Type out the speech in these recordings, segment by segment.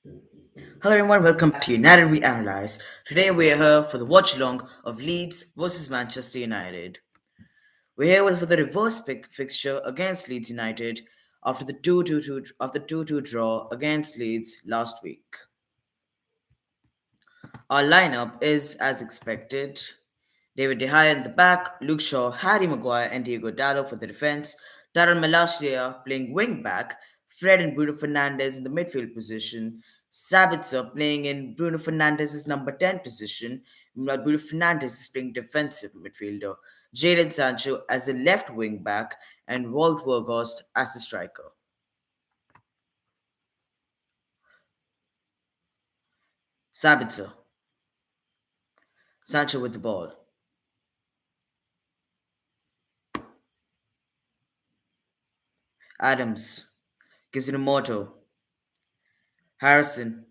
Hello everyone, welcome to United We Analyze. Today we are here for the watch along of Leeds versus Manchester United. We're here for the reverse pick fixture against Leeds United after the 2-2 draw against Leeds last week. Our lineup is as expected. David De Gea in the back, Luke Shaw, Harry Maguire, and Diego Dallo for the defense, Darren Malacia playing wing back, Fred and Bruno Fernandes in the midfield position, Sabitzer playing in Bruno Fernandes' number 10 position, while Bruno Fernandes is playing defensive midfielder, Jadon Sancho as the left wing back, and Walt Weghorst as the striker. Sabitzer, Sancho with the ball. Adams gives it a Moto. Harrison,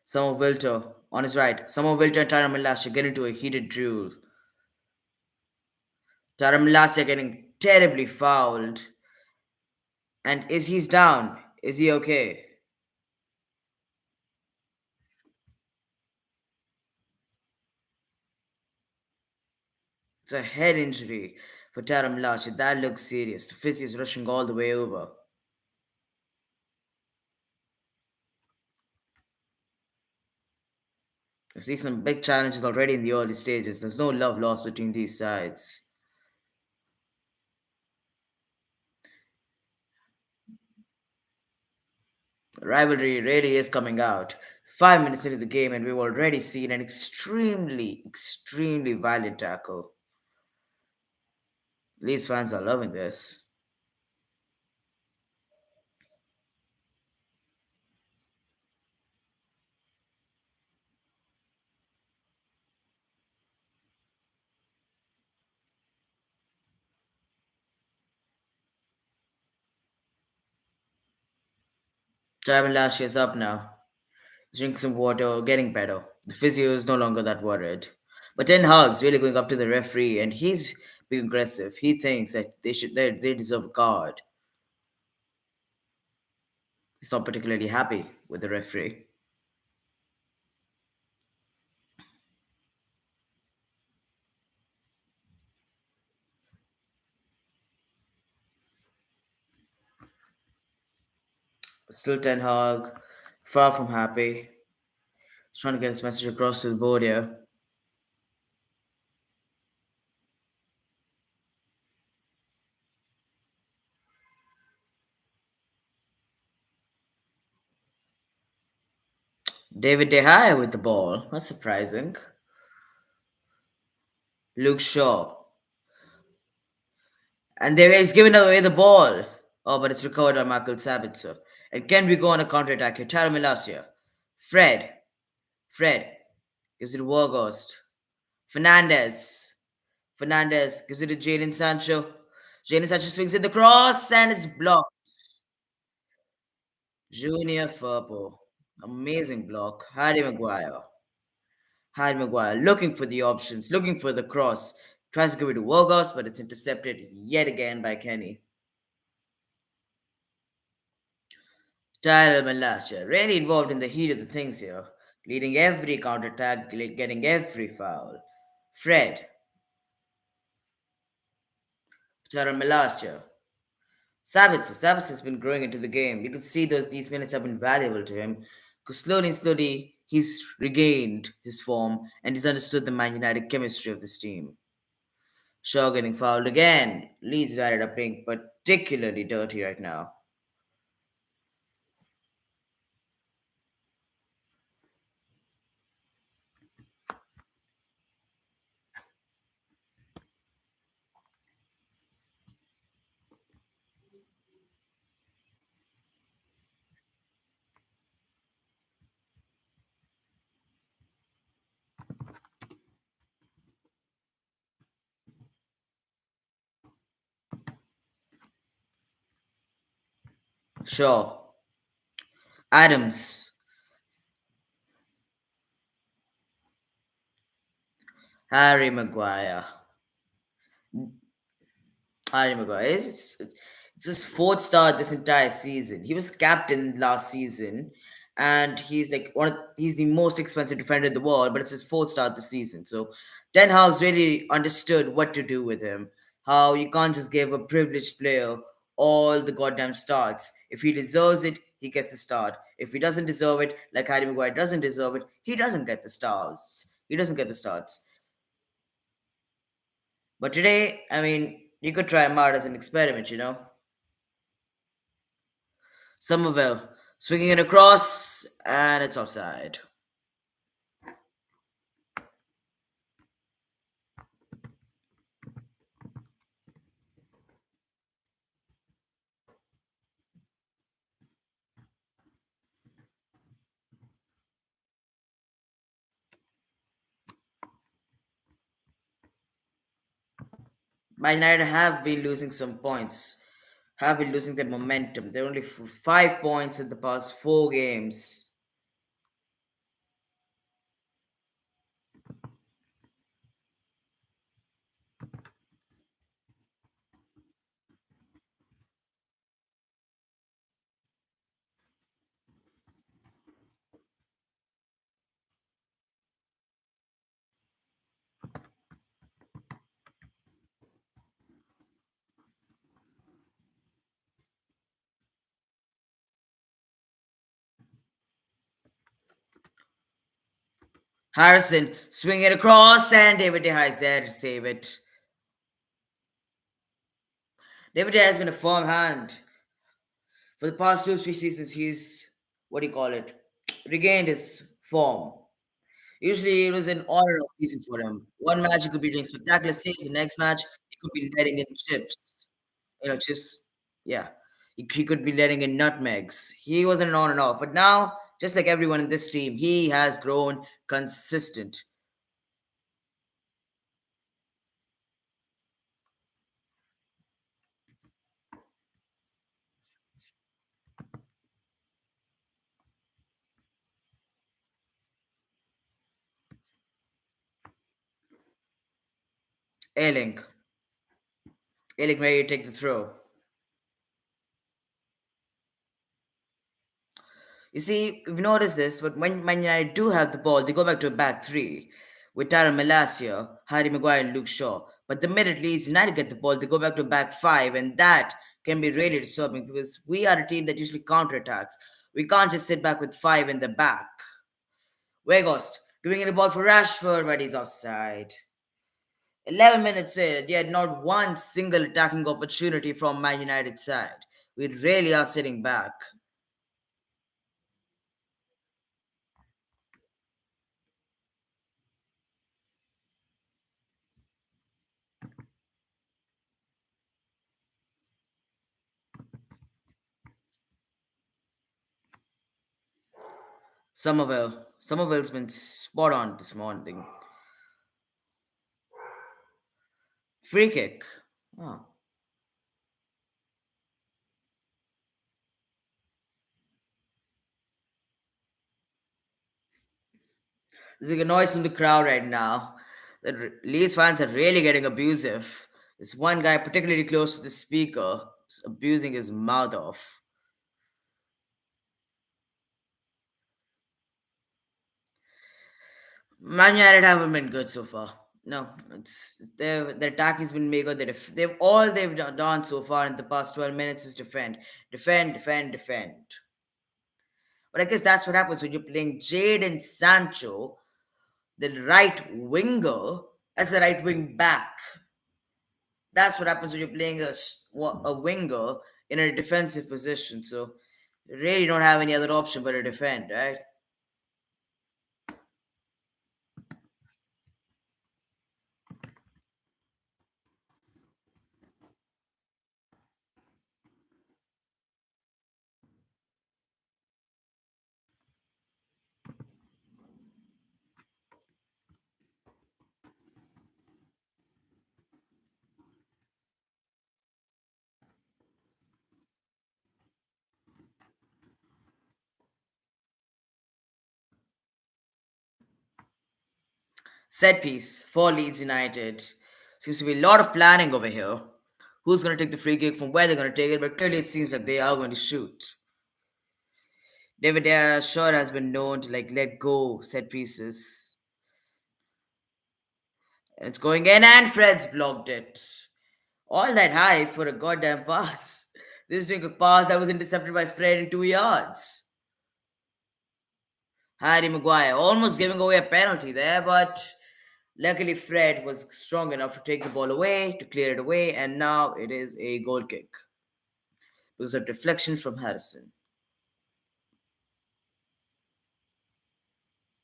Summer Wilter on his right. Summer Wilter and Tyra Malasia get into a heated duel. Tyra Malasia getting terribly fouled. And is he's down? Is he okay? It's a head injury for Tyra Malasia. That looks serious. The physio is rushing all the way over. I see some big challenges already in the early stages. There's no love lost between these sides. The rivalry really is coming out. 5 minutes into the game, and we've already seen an extremely violent tackle. Leeds fans are loving this. Trevor Lash is up now. Drink some water, getting better. The physio is no longer that worried. But Ten Hag's really going up to the referee, and he's being aggressive. He thinks that they deserve a card. He's not particularly happy with the referee. But still, Ten Hag, far from happy. He's trying to get his message across to the board here. David De Gea with the ball. That's surprising. Luke Shaw. And there he's giving away the ball. Oh, but it's recovered by Michael Sabitzer. And can we go on a counter attack here? Tara Milasia. Fred. Fred gives it to Warghost. Fernandez. Fernandez gives it to Jadon Sancho. Jadon Sancho swings in the cross and it's blocked. Junior Firpo. Amazing block. Harry Maguire. Harry Maguire looking for the options, looking for the cross. Tries to give it to Warghost, but it's intercepted yet again by Kenny. Tyrell Malasia, really involved in the heat of the things here, leading every counter-attack, getting every foul. Fred, Tyrell Malasia, Sabitzer has been growing into the game. You can see these minutes have been valuable to him because slowly, he's regained his form and he's understood the Man United chemistry of this team. Shaw getting fouled again. Leeds United are playing particularly dirty right now. Shaw, Adams, Harry Maguire. Harry Maguire. It's his fourth start this entire season. He was captain last season, and he's like he's the most expensive defender in the world, but it's his fourth start this season. So Ten Hag's really understood what to do with him. How you can't just give a privileged player all the goddamn starts. If he deserves it, he gets the start. If he doesn't deserve it, like Harry Maguire doesn't deserve it, he doesn't get the stars. He doesn't get the starts. But today, I mean, you could try him out as an experiment. Somerville swinging it across, and it's offside. Man United have been losing some points, have been losing their momentum. They're only 5 points in the past 4 games. Harrison swinging it across, and David De Gea is there to save it. David De Gea has been a firm hand for the past 2 3 seasons. He's what do you call it? Regained his form. Usually it was an on and off season for him. One match he could be doing spectacular saves, the next match he could be letting in chips. Chips. Yeah. He could be letting in nutmegs. He wasn't an on and off. But now, just like everyone in this team, he has grown consistent. Ailing. Ailing ready to take the throw. You see, we've noticed this, but when Man United do have the ball, they go back to a back three with Tyron Malacia, Harry Maguire, and Luke Shaw. But the minute Leeds United get the ball, they go back to a back five, and that can be really disturbing because we are a team that usually counterattacks. We can't just sit back with five in the back. Weghorst giving it the ball for Rashford, but he's offside. 11 minutes in, yet not one single attacking opportunity from Man United side. We really are sitting back. Somerville's been spot on this morning. Free kick. Oh. There's like a noise from the crowd right now. The Leeds fans are really getting abusive. There's one guy particularly close to the speaker is abusing his mouth off. Man United haven't been good so far. No, it's their attack has been mega. They've done so far in the past 12 minutes is defend, defend, defend, defend. But I guess that's what happens when you're playing Jadon Sancho, the right winger, as a right wing back. That's what happens when you're playing a winger in a defensive position. So you really don't have any other option but to defend, right? Set piece for Leeds United. Seems to be a lot of planning over here. who's going to take the free kick, from where they're going to take it, but clearly it seems like they are going to shoot. David Shaw has been known to let go set pieces. And it's going in, and Fred's blocked it. All that hype for a goddamn pass. This is doing a pass that was intercepted by Fred in 2 yards. Harry Maguire almost giving away a penalty there, but luckily Fred was strong enough to take the ball away, to clear it away, and now it is a goal kick because of deflection from Harrison.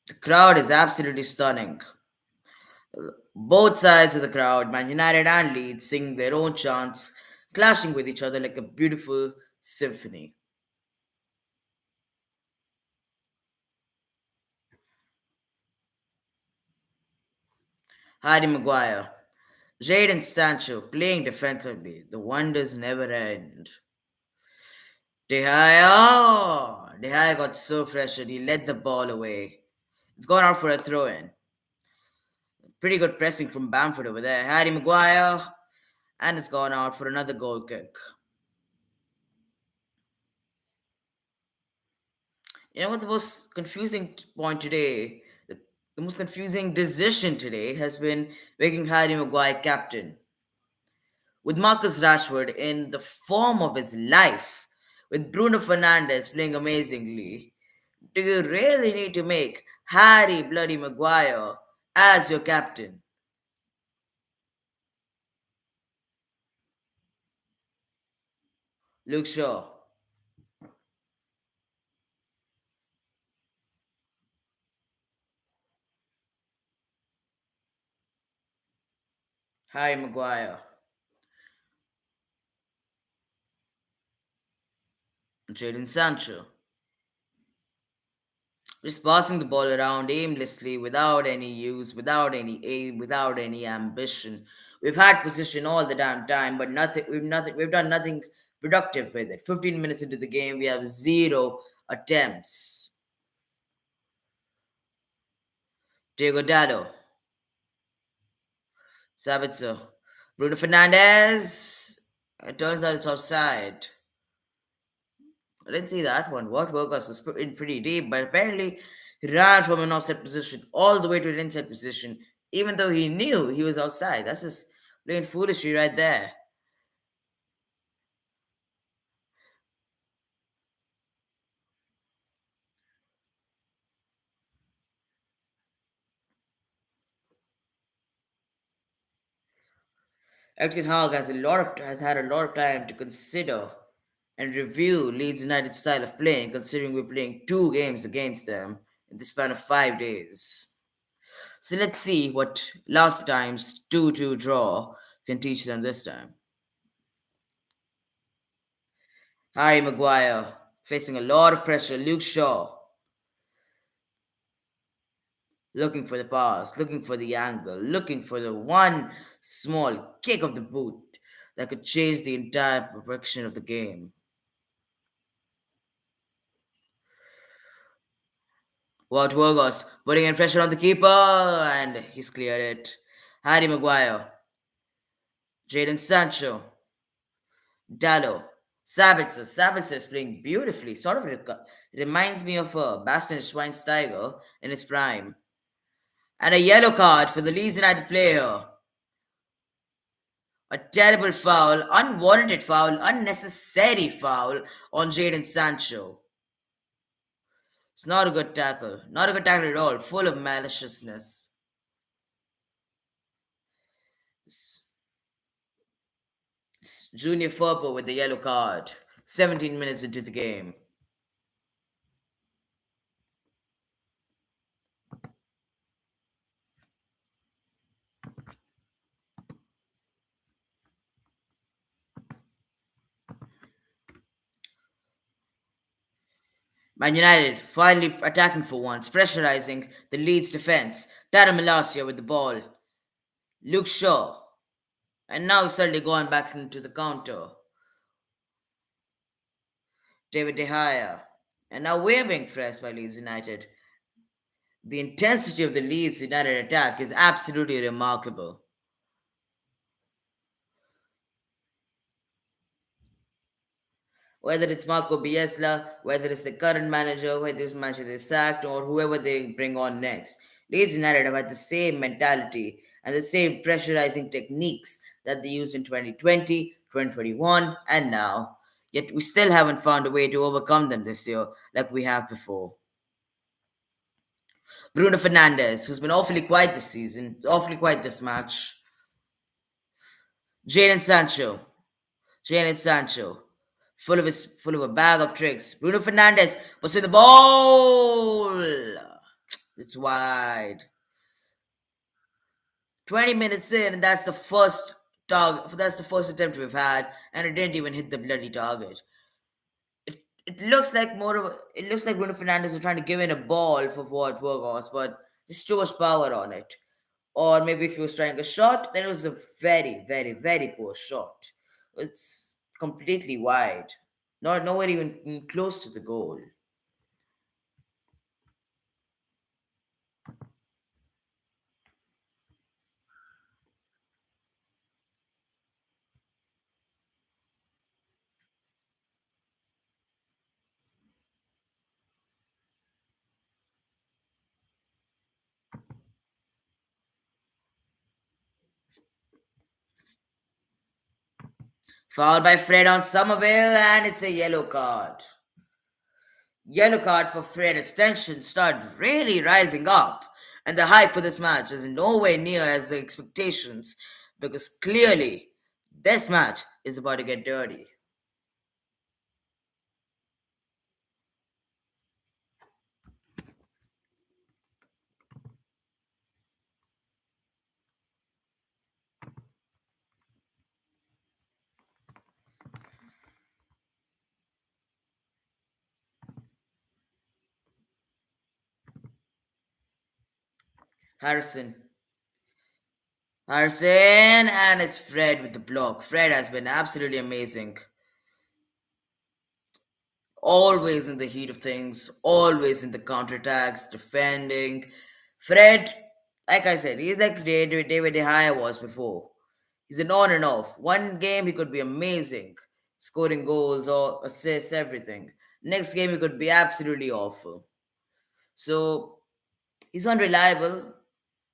The crowd is absolutely stunning. Both sides of the crowd, Man United and Leeds, sing their own chants, clashing with each other like a beautiful symphony. Harry Maguire, Jadon Sancho playing defensively. The wonders never end. De Gea got so pressured he let the ball away. It's gone out for a throw in. Pretty good pressing from Bamford over there. Harry Maguire, and it's gone out for another goal kick. You know what the most confusing point today? The most confusing decision today has been making Harry Maguire captain. With Marcus Rashford in the form of his life, with Bruno Fernandes playing amazingly, do you really need to make Harry Bloody Maguire as your captain? Luke Shaw, Harry Maguire, Jadon Sancho. Just passing the ball around aimlessly without any use, without any aim, without any ambition. We've had position all the damn time, but we've done nothing productive with it. 15 minutes into the game, we have zero attempts. Diego Dallo, Sabitzer, Bruno Fernandez. It turns out it's offside. I didn't see that one. What Burgos was in pretty deep, but apparently he ran from an offside position all the way to an inside position, even though he knew he was outside. That's just plain foolishry right there. Elton Hogg has had a lot of time to consider and review Leeds United's style of playing, considering we're playing 2 games against them in the span of 5 days. So let's see what last time's 2-2 draw can teach them this time. Harry Maguire facing a lot of pressure. Luke Shaw looking for the pass, looking for the angle, looking for the one small kick of the boot that could change the entire direction of the game. Wout Weghorst putting in pressure on the keeper, and he's cleared it. Harry Maguire, Jadon Sancho, Dallo, Sabitzer. Sabitzer is playing beautifully. Reminds me of Bastian Schweinsteiger in his prime. And a yellow card for the Leeds United player. A terrible foul, unwarranted foul, unnecessary foul on Jadon Sancho. It's not a good tackle. Not a good tackle at all. Full of maliciousness. Junior Firpo with the yellow card. 17 minutes into the game. Man United finally attacking for once, pressurizing the Leeds defense. Tara Malacia with the ball. Luke Shaw. And now suddenly going back into the counter. David De Gea. And now we're being pressed by Leeds United. The intensity of the Leeds United attack is absolutely remarkable. Whether it's Marco Bielsa, whether it's the current manager, whether it's manager they sacked, or whoever they bring on next. Leeds United have had the same mentality and the same pressurizing techniques that they used in 2020, 2021, and now. Yet we still haven't found a way to overcome them this year like we have before. Bruno Fernandes, who's been awfully quiet this season, awfully quiet this match. Jadon Sancho, Jadon Sancho, full of a bag of tricks. Bruno Fernandes puts in the ball. It's wide. 20 minutes in, and that's the first target. That's the first attempt we've had, and it didn't even hit the bloody target. It looks like more of it looks like Bruno Fernandes was trying to give in a ball for what Burgos, but there's too much power on it. Or maybe if he was trying a shot, then it was a very, very, very poor shot. It's completely wide. Not nowhere even close to the goal. Fouled by Fred on Somerville, and it's a yellow card. Yellow card for Fred as tensions start really rising up, and the hype for this match is nowhere near as the expectations because clearly this match is about to get dirty. Harrison. Harrison, and it's Fred with the block. Fred has been absolutely amazing. Always in the heat of things, always in the counterattacks, defending. Fred, like I said, he's like David De Gea was before. He's an on and off. One game he could be amazing, scoring goals or assists, everything. Next game he could be absolutely awful. So he's unreliable,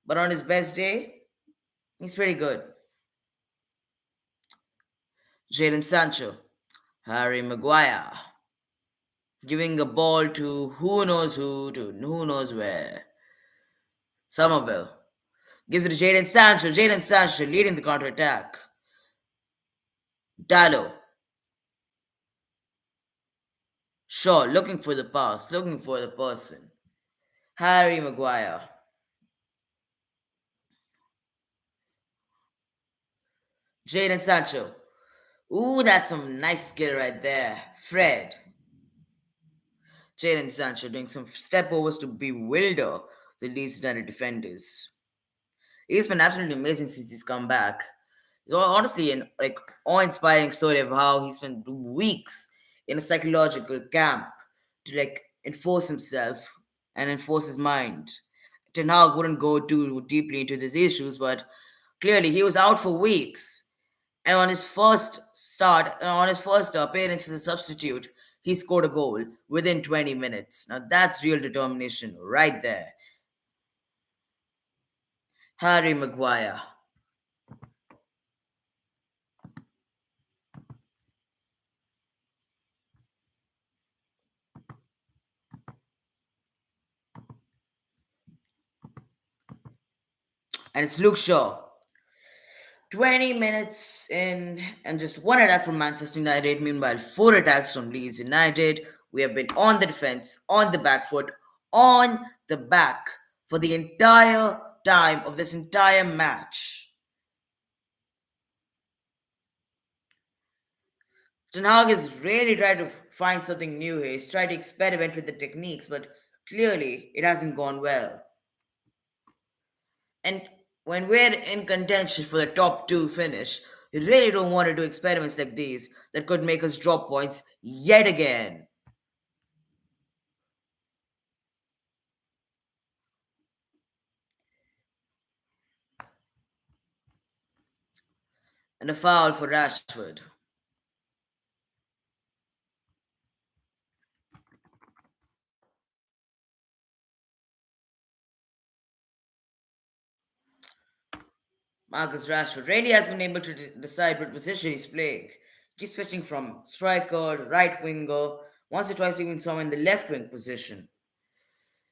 but on his best day, he's pretty good. Jadon Sancho, Harry Maguire, giving a ball to who knows who to who knows where. Somerville gives it to Jadon Sancho. Jadon Sancho leading the counter attack. Dallo, Shaw looking for the pass, looking for the person. Harry Maguire. Jadon Sancho. Ooh, that's some nice skill right there. Fred. Jadon Sancho doing some step overs to bewilder the Leeds United defenders. He's been absolutely amazing since he's come back. It's honestly an awe-inspiring story of how he spent weeks in a psychological camp to enforce himself and enforce his mind. Ten Hag wouldn't go too deeply into these issues, but clearly he was out for weeks. And on his first appearance as a substitute, he scored a goal within 20 minutes. Now that's real determination right there. Harry Maguire. And it's Luke Shaw. 20 minutes in, and just one attack from Manchester United. Meanwhile, four attacks from Leeds United. We have been on the defense, on the back foot, on the back for the entire time of this entire match. Ten Hag is really trying to find something new here. He's trying to experiment with the techniques, but clearly it hasn't gone well. And when we're in contention for the top two finish, you really don't want to do experiments like these that could make us drop points yet again. And a foul for Rashford. Marcus Rashford really has been able to decide what position he's playing. Keeps switching from striker, right winger, once or twice even saw him in the left wing position.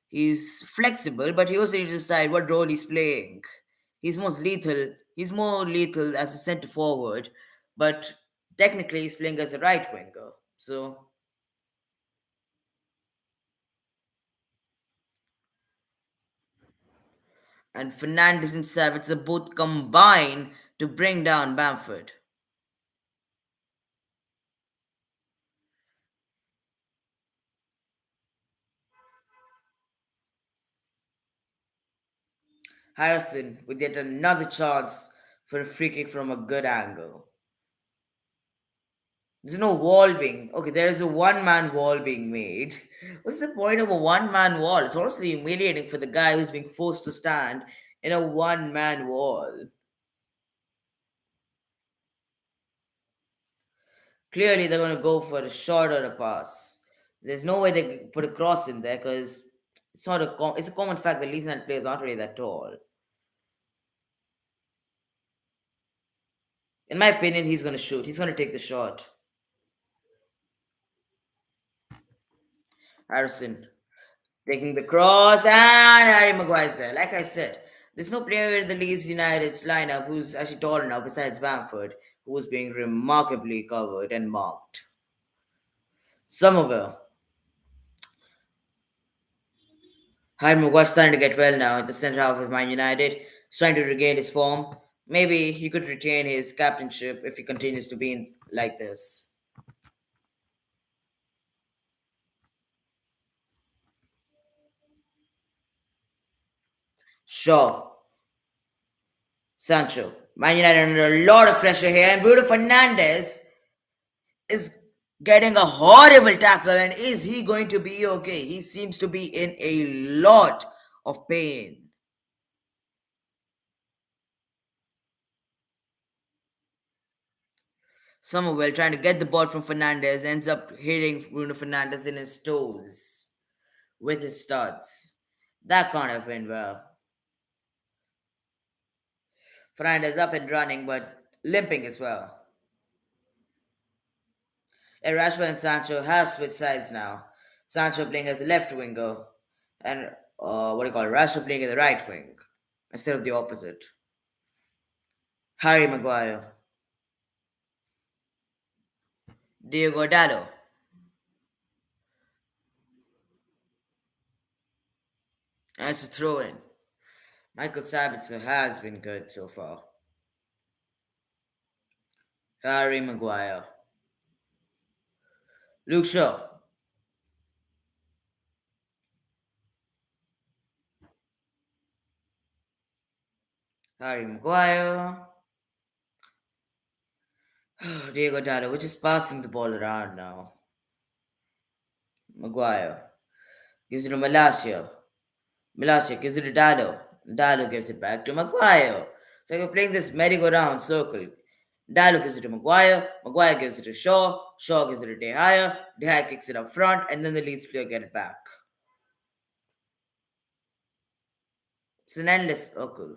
He's flexible, but he also needs to decide what role he's playing. He's more lethal as a centre forward, but technically he's playing as a right winger. So, and Fernandes and Savitzer both combine to bring down Bamford. Harrison with yet another chance for a free kick from a good angle. There's no wall being. Okay, there is a one man wall being made. What's the point of a one man wall? It's honestly humiliating for the guy who's being forced to stand in a one man wall. Clearly, they're going to go for a shot or a pass. There's no way they can put a cross in there because it's a common fact that Leeds United players aren't really that tall. In my opinion, he's going to shoot. He's going to take the shot. Harrison taking the cross, and Harry Maguire's there. Like I said, there's no player in the Leeds United's lineup who's actually tall enough besides Bamford, who's being remarkably covered and marked. Somerville. Harry Maguire's starting to get well now at the centre half of Man United. He's trying to regain his form. Maybe he could retain his captainship if he continues to be like this. Sure, Sancho. Man United under a lot of pressure here, and Bruno Fernandes is getting a horrible tackle. And is he going to be okay? He seems to be in a lot of pain. Somerville trying to get the ball from Fernandez ends up hitting Bruno Fernandez in his toes with his studs. That can't have been well. Fernandez up and running, but limping as well. And Rashford and Sancho have switched sides now. Sancho playing as the left winger, and what do you call it? Rashford playing as the right wing instead of the opposite. Harry Maguire, Diego Dallo. As a throw in. Michael Sabitzer has been good so far. Harry Maguire. Luke Shaw. Harry Maguire. Diego Dallo, which is passing the ball around now. Maguire. Gives it to Malacia. Malacia gives it to Dallo. Dallo gives it back to Maguire. So you're playing this merry-go-round circle. Dallo gives it to Maguire. Maguire gives it to Shaw. Shaw gives it to De Gea. De Gea kicks it up front, and then the Leeds player get it back. It's an endless circle.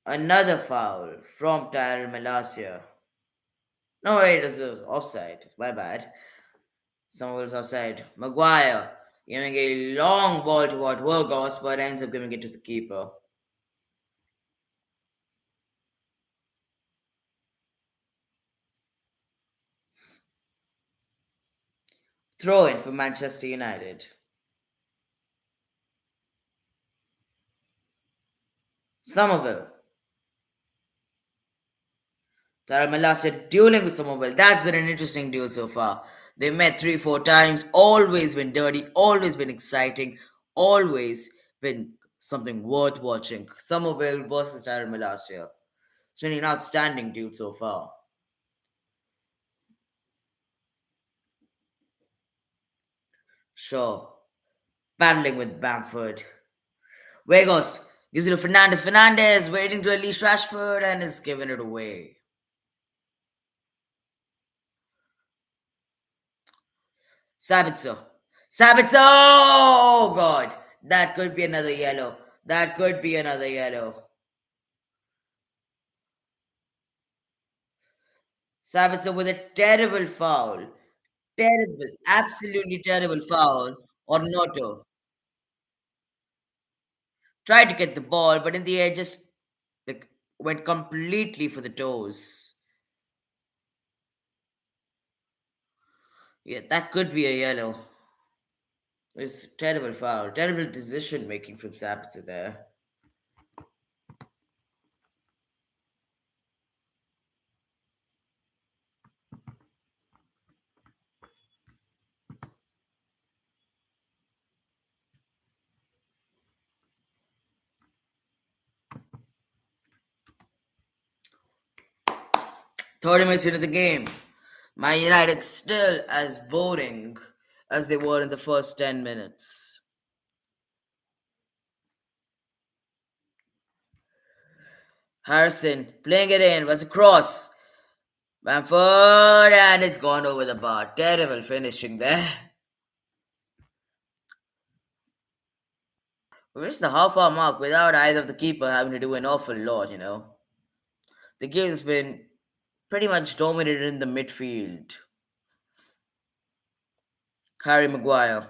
Another foul from Tyrell Malacia. No, it was offside. My bad. Someone was offside. Maguire giving a long ball toward Burgos, but ends up giving it to the keeper. Throw in for Manchester United. Somerville. Tara Malasia dueling with Somerville. That's been an interesting duel so far. They met 3, 4 times, always been dirty, always been exciting, always been something worth watching. Somerville versus Tara Malasia. It's been an outstanding duel so far. Sure. Battling with Bamford. Weghorst gives it to Fernandez. Fernandez waiting to release Rashford and is giving it away. Sabitzer. Sabitzer! Oh god! That could be another yellow. That could be another yellow. Sabitzer with a terrible foul. Terrible. Absolutely terrible foul on Noto. Tried to get the ball, but in the air just like went completely for the toes. Yeah, that could be a yellow. It's terrible foul. Terrible decision making from Sabitzer there. 30 minutes into the game. Man United still as boring as they were in the first 10 minutes. Harrison playing it in was a cross. Bamford and it's gone over the bar. Terrible finishing there. We reached the half-hour mark without either of the keeper having to do an awful lot. The game's been pretty much dominated in the midfield. Harry Maguire,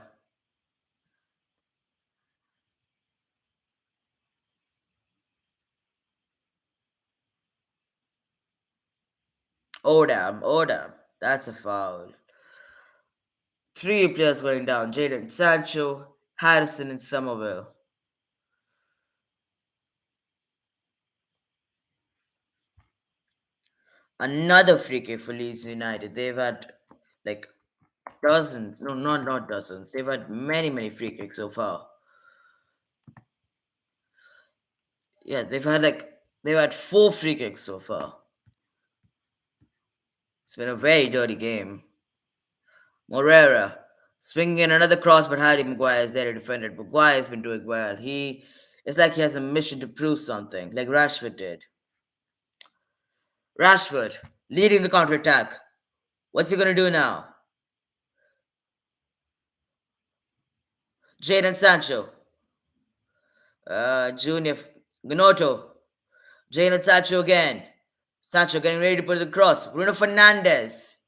Odam, Odam. That's a foul. Three players going down: Jadon Sancho, Harrison, and Somerville. Another free kick for Leeds United. They've had like dozens. No, not dozens. They've had many free kicks so far. Yeah, they've had four free kicks so far. It's been a very dirty game. Morera swinging in another cross, but Harry Maguire is there to defend it. Maguire has been doing well. It's like he has a mission to prove something, like Rashford did. Rashford leading the counter attack. What's he gonna do now? Jadon Sancho, Junior Gnotto, Jadon Sancho again. Sancho getting ready to put the cross. Bruno Fernandes,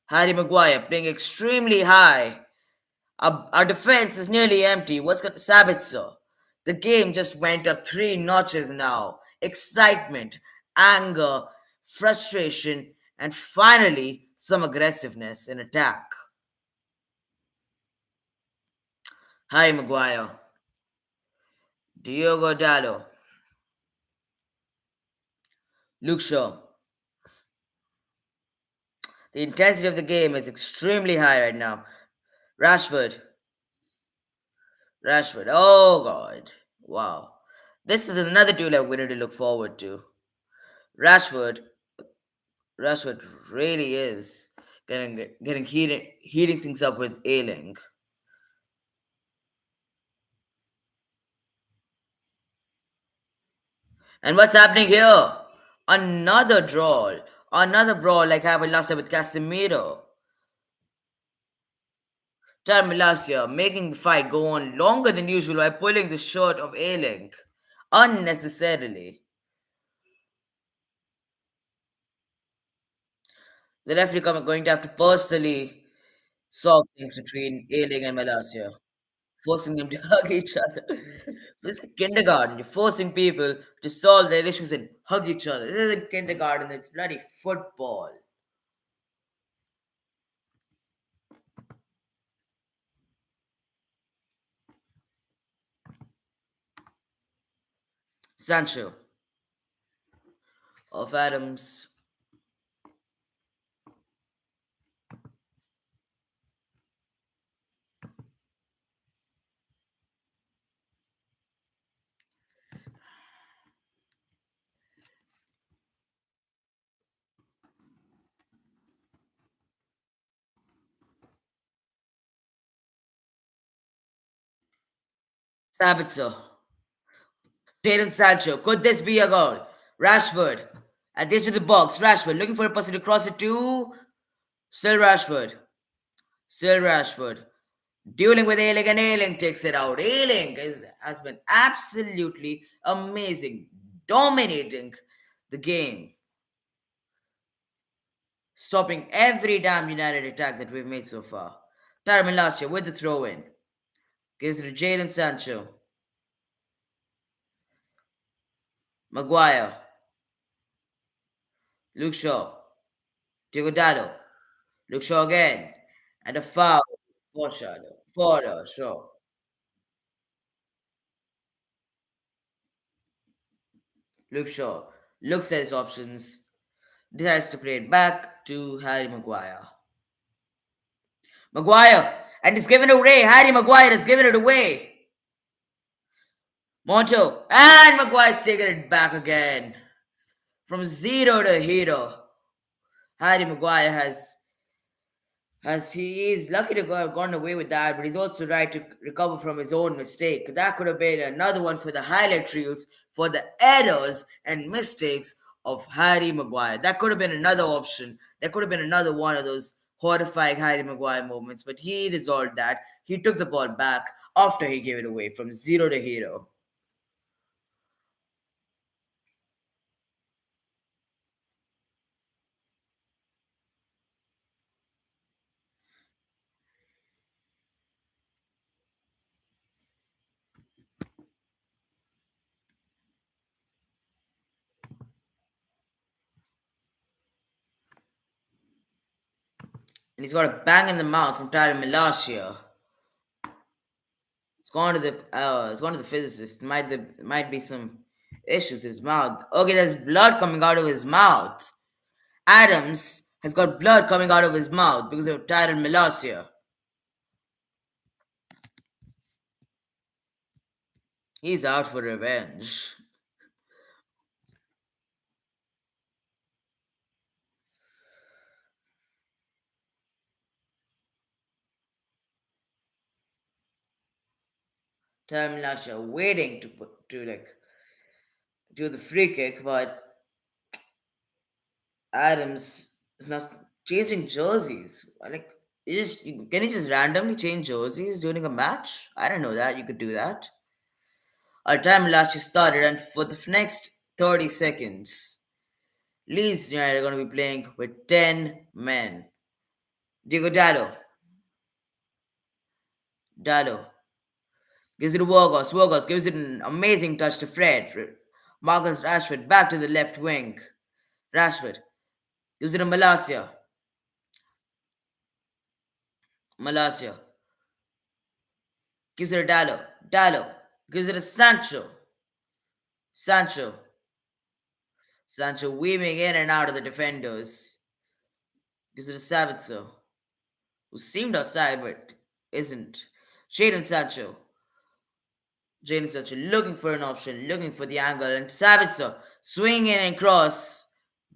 Harry Maguire playing extremely high. Our defense is nearly empty. What's going to Sabitzer? The game just went up three notches now. Excitement, anger, frustration, and finally some aggressiveness in attack. Harry Maguire, Diogo Dallo, Luke Shaw. The intensity of the game is extremely high right now. Rashford, Rashford. Oh God. Wow. This is another duel that we need to look forward to. Rashford Rashford really is getting heating things up with Ailing. And what's happening here? Another draw. Another brawl like happened last time with Casemiro. Tarmilasia making the fight go on longer than usual by pulling the shirt of Ailing unnecessarily. The referee going to have to personally solve things between Ailing and Malasia, forcing them to hug each other. This is kindergarten. You're forcing people to solve their issues and hug each other. This isn't kindergarten, it's bloody football. Sancho of Adams. Sabitzer. Jadon Sancho. Could this be a goal? Rashford. At the edge of the box. Rashford looking for a person to cross it to. Still Rashford. Still Rashford. Dueling with Ailing, and Ailing takes it out. Has been absolutely amazing, dominating the game, stopping every damn United attack that we've made so far. Tyron Malacia with the throw in. Gives it to Jadon Sancho. Maguire. Luke Shaw. Diego Dallo. Luke Shaw again. And a foul for Shadow. For Shaw. Luke Shaw looks at his options, decides to play it back to Harry Maguire. Maguire! And he's given it away. Harry Maguire has given it away. Monto. And Maguire's taking it back again. From zero to hero. Harry Maguire has he is lucky to have gone away with that, but he's also right to recover from his own mistake. That could have been another one for the highlight reels for the errors and mistakes of Harry Maguire. That could have been another option. That could have been another one of those horrifying Harry Maguire moments, but he resolved that. He took the ball back after he gave it away from zero to hero. And he's got a bang in the mouth from Tyron Malacia. It's gone to the physicist. Might be some issues with his mouth. Okay, there's blood coming out of his mouth. Adams has got blood coming out of his mouth because of Tyron Malacia. He's out for revenge. Tyron Malacia waiting to like do the free kick, but Adams is not changing jerseys. Like, can you just randomly change jerseys during a match? I don't know that you could do that. Our time Malacia started, and for the next 30 seconds, Leeds United are going to be playing with 10 men. Diego Dallo. Dallo gives it to Wargos. Wargos gives it an amazing touch to Fred. Marcus Rashford back to the left wing. Rashford gives it to Malacia. Malacia gives it to Dallo. Dallo gives it to Sancho. Sancho. Sancho weaving in and out of the defenders. Gives it to Savitzer, who seemed outside but isn't. Jadon Sancho. Jadon Sancho looking for an option, looking for the angle, and Savitzer swinging and cross,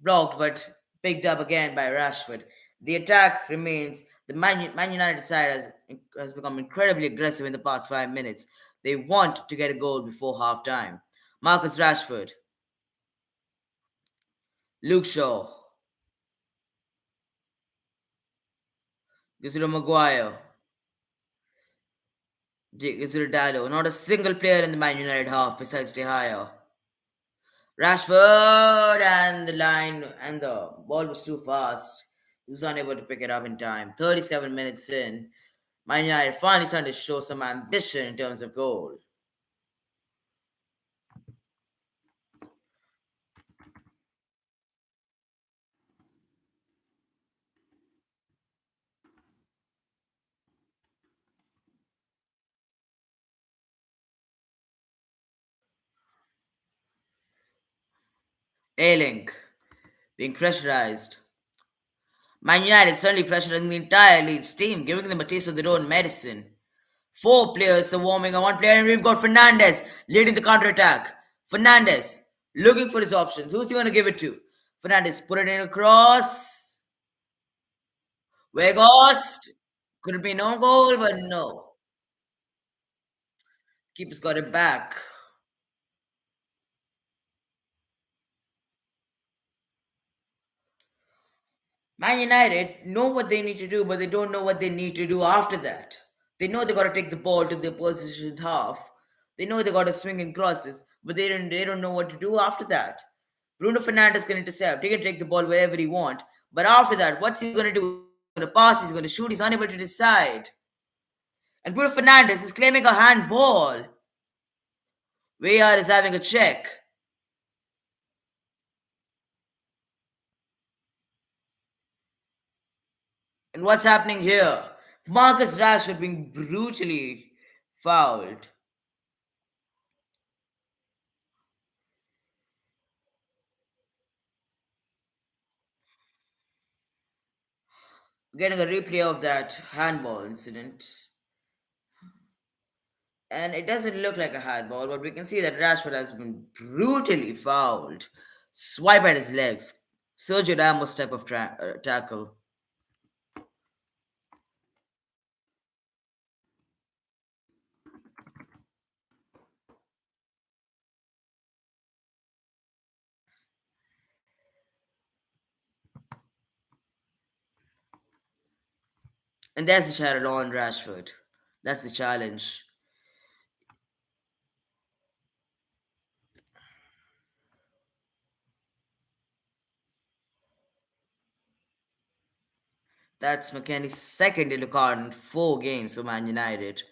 blocked but picked up again by Rashford. The attack remains. The Man United side has become incredibly aggressive in the past 5 minutes. They want to get a goal before half time. Marcus Rashford, Luke Shaw, gives it to Maguire, gives it to Dallo. Not a single player in the Man United half besides De Gea. Rashford and the line and the ball was too fast. He was unable to pick it up in time. 37 minutes in, Man United finally starting to show some ambition in terms of goal. Ailing being pressurized. Man United certainly pressurizing the entire Leeds team, giving them a taste of their own medicine. Four players are warming on one player, and we've got Fernandez leading the counter attack. Fernandez looking for his options. Who's he going to give it to? Fernandez put it in across. Weghorst. Could it be no goal? But no. Keeper's got it back. Man United know what they need to do, but they don't know what they need to do after that. They know they got to take the ball to the opposition half. They know they got to swing in crosses, but they don't know what to do after that. Bruno Fernandes can intercept. He can take the ball wherever he want. But after that, what's he going to do? He's going to pass. He's going to shoot. He's unable to decide. And Bruno Fernandes is claiming a handball. VAR is having a check. And what's happening here? Marcus Rashford being brutally fouled. Getting a replay of that handball incident. And it doesn't look like a handball, but we can see that Rashford has been brutally fouled. Swipe at his legs. Sergio Ramos type of tackle. And that's the challenge on Rashford. That's the challenge. That's McKennie's second yellow card in 4 games for Man United.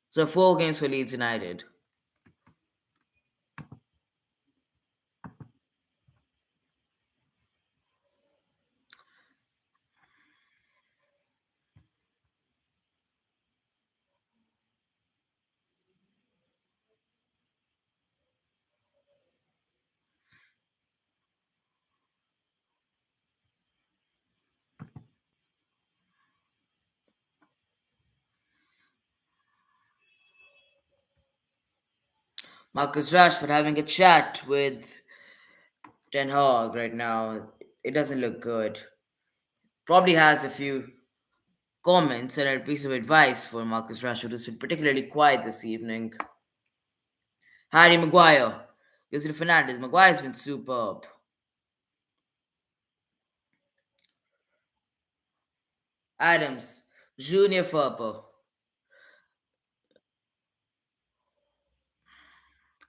So 4 games for Leeds United. Marcus Rashford having a chat with Ten Hag right now. It doesn't look good. Probably has a few comments and a piece of advice for Marcus Rashford, who's been particularly quiet this evening. Harry Maguire gives it to Fernandes. Maguire's been superb. Adams, Junior Firpo,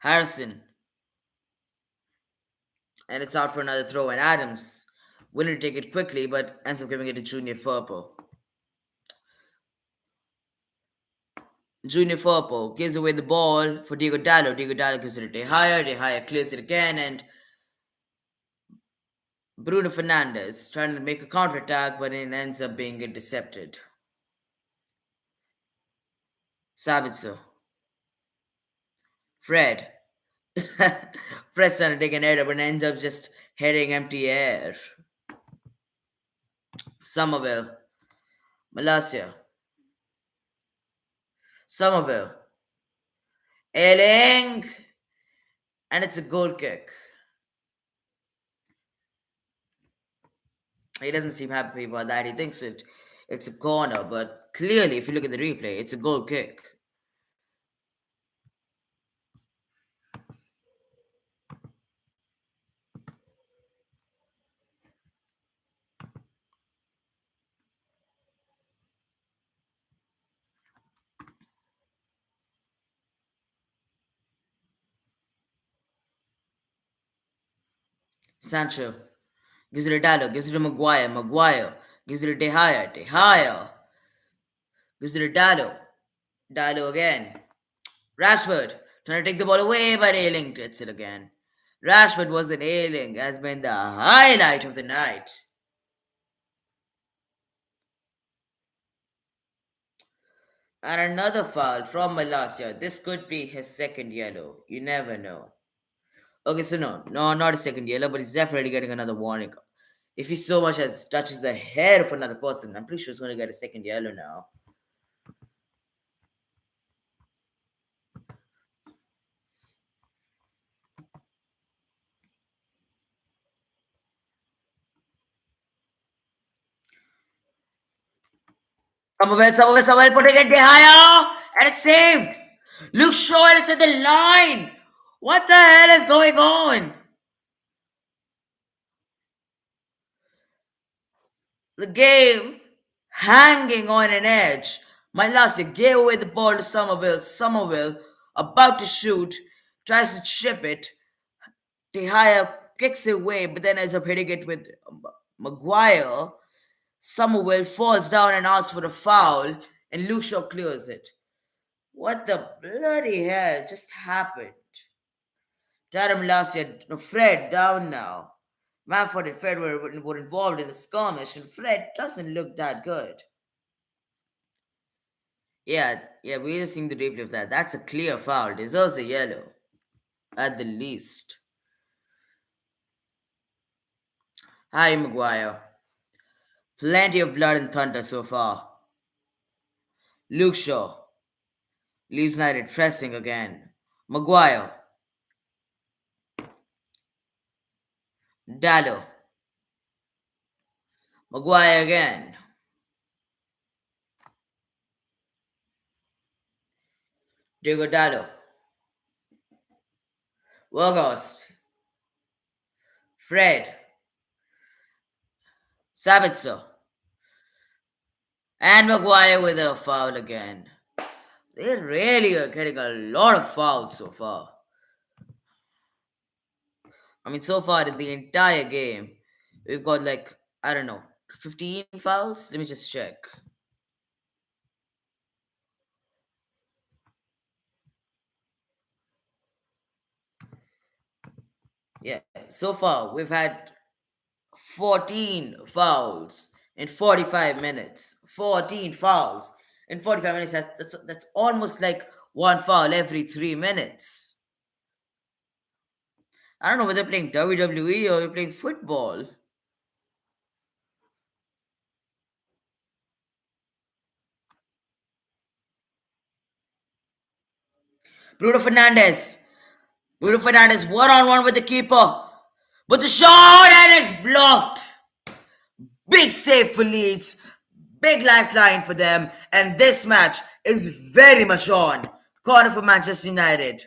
Harrison, and it's out for another throw. And Adams willing to take it quickly, but ends up giving it to Junior Firpo. Junior Firpo gives away the ball for Diego Dallo. Diego Dallo gives it to De Gea. De Gea clears it again, and Bruno Fernandes trying to make a counter attack, but it ends up being intercepted. Sabitzer, Fred. Fred's trying to take an header, but ends up just heading empty air. Somerville, Malasia, Somerville, Ailing, and it's a goal kick. He doesn't seem happy about that. He thinks it's a corner, but clearly, if you look at the replay, it's a goal kick. Sancho gives it to Dallo, gives it to Maguire, Maguire gives it to De Gea, De Gea gives it to Dallo, Dallo again. Rashford trying to take the ball away, but Ailing gets it again. Rashford wasn't Ailing, has been the highlight of the night. And another foul from Malasia. This could be his second yellow. You never know. Okay, so no, not a second yellow, but he's definitely getting another warning. If he so much as touches the hair of another person, I'm pretty sure he's going to get a second yellow now. Samuel putting it higher, and it's saved. Luke Shaw, and it's at the line. What the hell is going on? The game hanging on an edge. Malasia gave away the ball to Somerville. Somerville, about to shoot, tries to chip it. Tehaya kicks it away, but then ends up hitting it with Maguire. Somerville falls down and asks for a foul, and Luke Shaw clears it. What the bloody hell just happened? Taram last year, no, Fred down now. Manford and Fred were involved in a skirmish, and Fred doesn't look that good. Yeah, we just seen the replay of that. That's a clear foul. Deserves a yellow, at the least. Harry Maguire. Plenty of blood and thunder so far. Luke Shaw. Leeds United pressing again. Maguire. Dallo. Maguire again. Diego Dallo. Wargos. Fred. Sabitzer. And Maguire with a foul again. They really are getting a lot of fouls so far. I mean, so far in the entire game, we've got like, I don't know, 15 fouls? Let me just check. Yeah, so far we've had 14 fouls in 45 minutes. 14 fouls in 45 minutes. That's almost like one foul every 3 minutes. I don't know whether they're playing WWE or they're playing football. Bruno Fernandez. Bruno Fernandez one on one with the keeper. But the shot and it's blocked. Big save for Leeds. Big lifeline for them. And this match is very much on. Corner for Manchester United.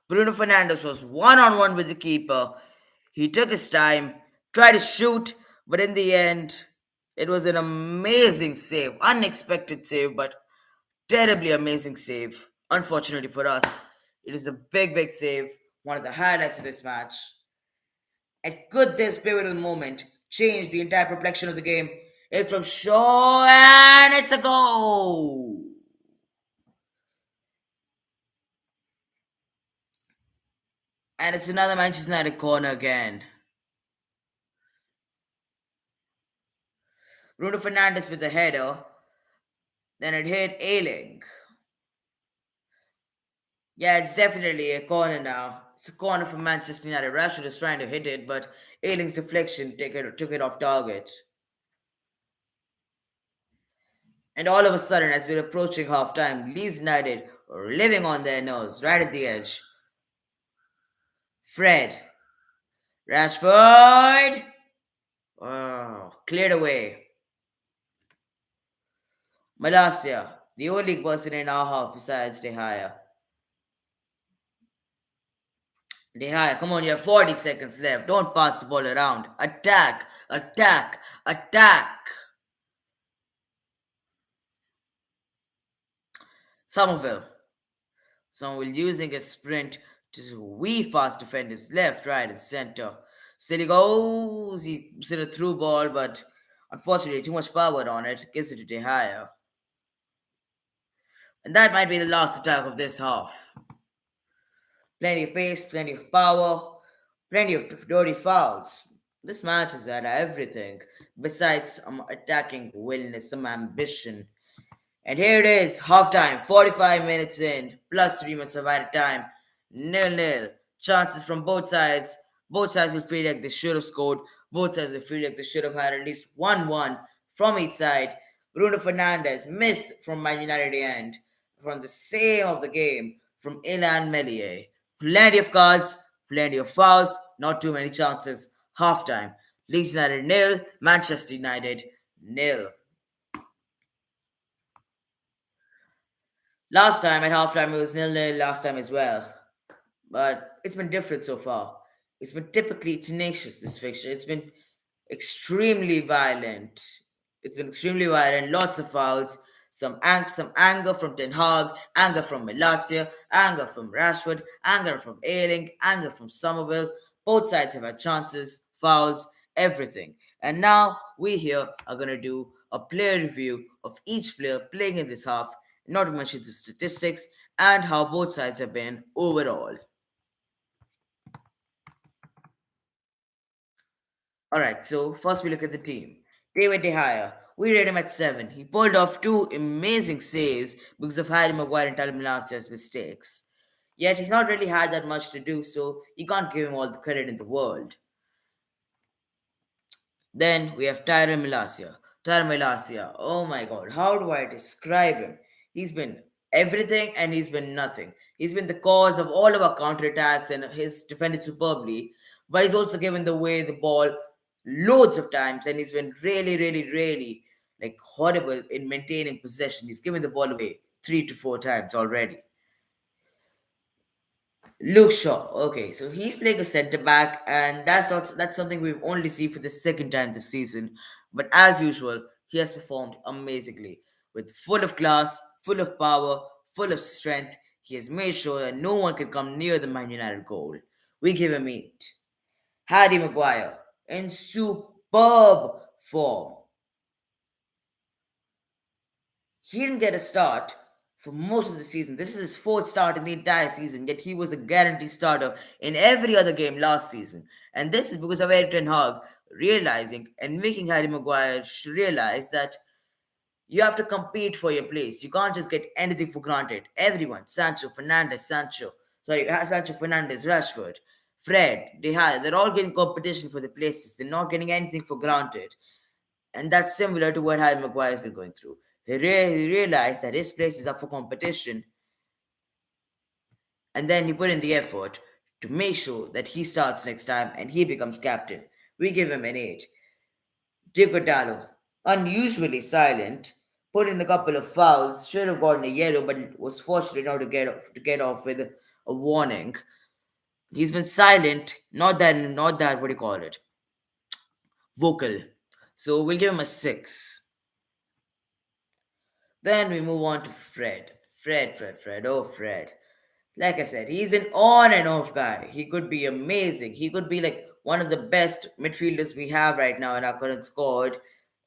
Bruno Fernandes was one on one with the keeper. He took his time, tried to shoot, but in the end, it was an amazing save. Unexpected save, but terribly amazing save. Unfortunately for us, it is a big, big save. One of the highlights of this match. And could this pivotal moment change the entire complexion of the game? It's from Shaw and it's a goal. And it's another Manchester United corner again. Bruno Fernandes with the header. Then it hit Ailing. Yeah, it's definitely a corner now. It's a corner for Manchester United. Rashford is trying to hit it, but Ailing's deflection took it off target. And all of a sudden, as we're approaching half time, Leeds United are living on their nose, right at the edge. Fred. Rashford. Oh, cleared away. Malasia, the only person in our half besides De Gea. De Gea, come on, you have 40 seconds left. Don't pass the ball around. Attack, attack, attack. Somerville. Somerville using a sprint to weave past defenders left, right, and center. Still he goes. He's in a through ball, but unfortunately, too much power on it. Gives it to De Gea. And that might be the last attack of this half. Plenty of pace, plenty of power, plenty of dirty fouls. This match has had everything besides some attacking willingness, some ambition. And here it is, halftime, 45 minutes in, plus 3 minutes of added time, 0-0. Chances from both sides. Both sides will feel like they should have scored. Both sides will feel like they should have had at least 1-1 from each side. Bruno Fernandes missed from Man United end from the same of the game from Ilan Melier. Plenty of cards, plenty of fouls, not too many chances. Halftime. Leeds United nil, Manchester United nil. Last time at halftime it was 0-0 last time as well. But it's been different so far. It's been typically tenacious, this fixture. It's been extremely violent. It's been extremely violent, lots of fouls, some anger from Ten Hag, anger from Malacia, anger from Rashford, anger from Ailing, anger from Somerville. Both sides have had chances, fouls, everything. And now we here are going to do a player review of each player playing in this half, not to mention the statistics and how both sides have been overall. Alright, so first we look at the team. David De Gea, we rate him at 7. He pulled off two amazing saves because of Harry Maguire and Talim mistakes. Yet he's not really had that much to do, so you can't give him all the credit in the world. Then we have Tyron Malacia. Tyron Malacia, oh my god, how do I describe him? He's been everything and he's been nothing. He's been the cause of all of our counterattacks and he's defended superbly, but he's also given the way the ball loads of times and he's been really, really, really like horrible in maintaining possession. He's given the ball away 3 to 4 times already. Luke Shaw. Okay, so he's playing a centre back, and that's something we've only seen for the second time this season. But as usual, he has performed amazingly, with full of class, full of power, full of strength. He has made sure that no one can come near the Man United goal. We give him 8. Harry Maguire in superb form. He didn't get a start for most of the season. This is his fourth start in the entire season, yet he was a guaranteed starter in every other game last season. And this is because of Eric Ten Hag realizing and making Harry Maguire realize that you have to compete for your place. You can't just get anything for granted. Everyone, Sancho Fernandez, Rashford, Fred, De Gea, they're all getting competition for the places. They're not getting anything for granted. And that's similar to what Harry Maguire has been going through. He realized that his place is up for competition, and then he put in the effort to make sure that he starts next time and he becomes captain. We give him an 8. Diego Dallo, unusually silent, put in a couple of fouls, should have gotten a yellow, but was fortunate not to get off with a warning. He's been silent, not that what do you call it, vocal. So we'll give him a 6. Then we move on to Fred. Fred. Oh, Fred. Like I said, he's an on and off guy. He could be amazing. He could be like one of the best midfielders we have right now in our current squad.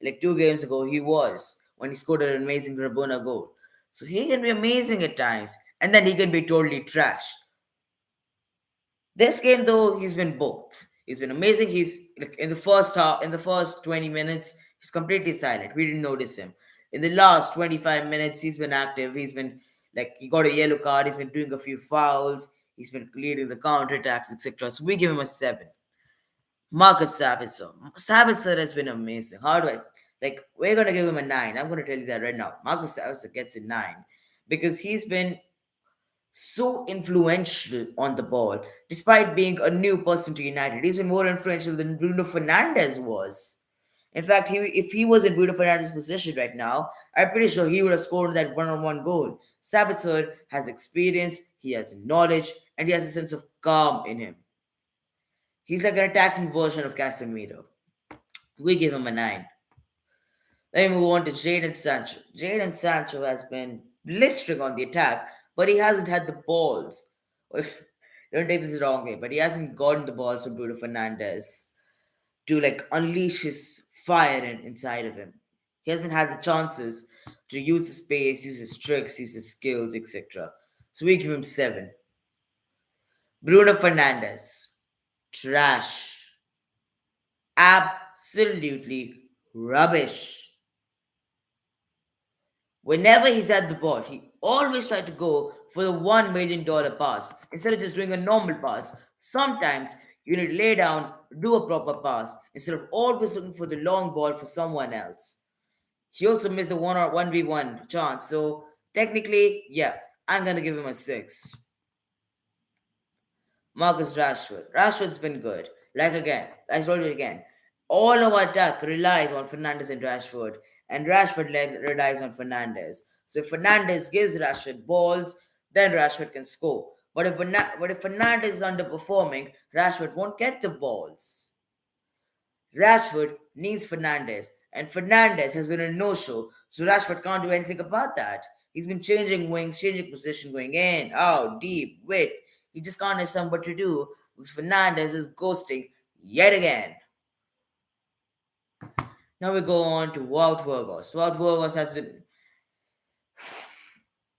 Like 2 games ago, he was when he scored an amazing Rabona goal. So he can be amazing at times, and then he can be totally trash. This game, though, he's been both. He's been amazing. He's like in the first half, in the first 20 minutes, he's completely silent. We didn't notice him. In the last 25 minutes, he's been active. He's been like he got a yellow card. He's been doing a few fouls. He's been leading the counter attacks, etc. So we give him a 7. Marcus Sabitzer. Sabitzer has been amazing. How do I like? We're gonna give him a 9. I'm gonna tell you that right now. Marcus Sabitzer gets a 9 because he's been so influential on the ball, despite being a new person to United. He's been more influential than Bruno Fernandes was. In fact, if he was in Bruno Fernandes' position right now, I'm pretty sure he would have scored that one-on-one goal. Sabitzer has experience, he has knowledge, and he has a sense of calm in him. He's like an attacking version of Casemiro. We give him a 9. Then we move on to Jadon Sancho. Jadon Sancho has been blistering on the attack, but he hasn't had the balls. Don't take this the wrong way, but he hasn't gotten the balls from Bruno Fernandes to like unleash his fire inside of him. He hasn't had the chances to use the space, use his tricks, use his skills, etc. So we give him 7. Bruno Fernandes, trash, absolutely rubbish. Whenever he's at the ball, he always tries to go for the $1 million pass instead of just doing a normal pass. Sometimes you need to lay down, do a proper pass instead of always looking for the long ball for someone else. He also missed the 1v1 chance. So technically, yeah, I'm gonna give him a 6. Marcus Rashford. Rashford's been good. Like again, I told you again, all of our attack relies on Fernandes and Rashford relies on Fernandes. So if Fernandes gives Rashford balls, then Rashford can score. But if Fernandez is underperforming, Rashford won't get the balls. Rashford needs Fernandez, and Fernandez has been a no-show, so Rashford can't do anything about that. He's been changing wings, changing position, going in, out, deep, width. He just can't understand what to do because Fernandez is ghosting yet again. Now we go on to Wout Weghorst. Wout Weghorst has been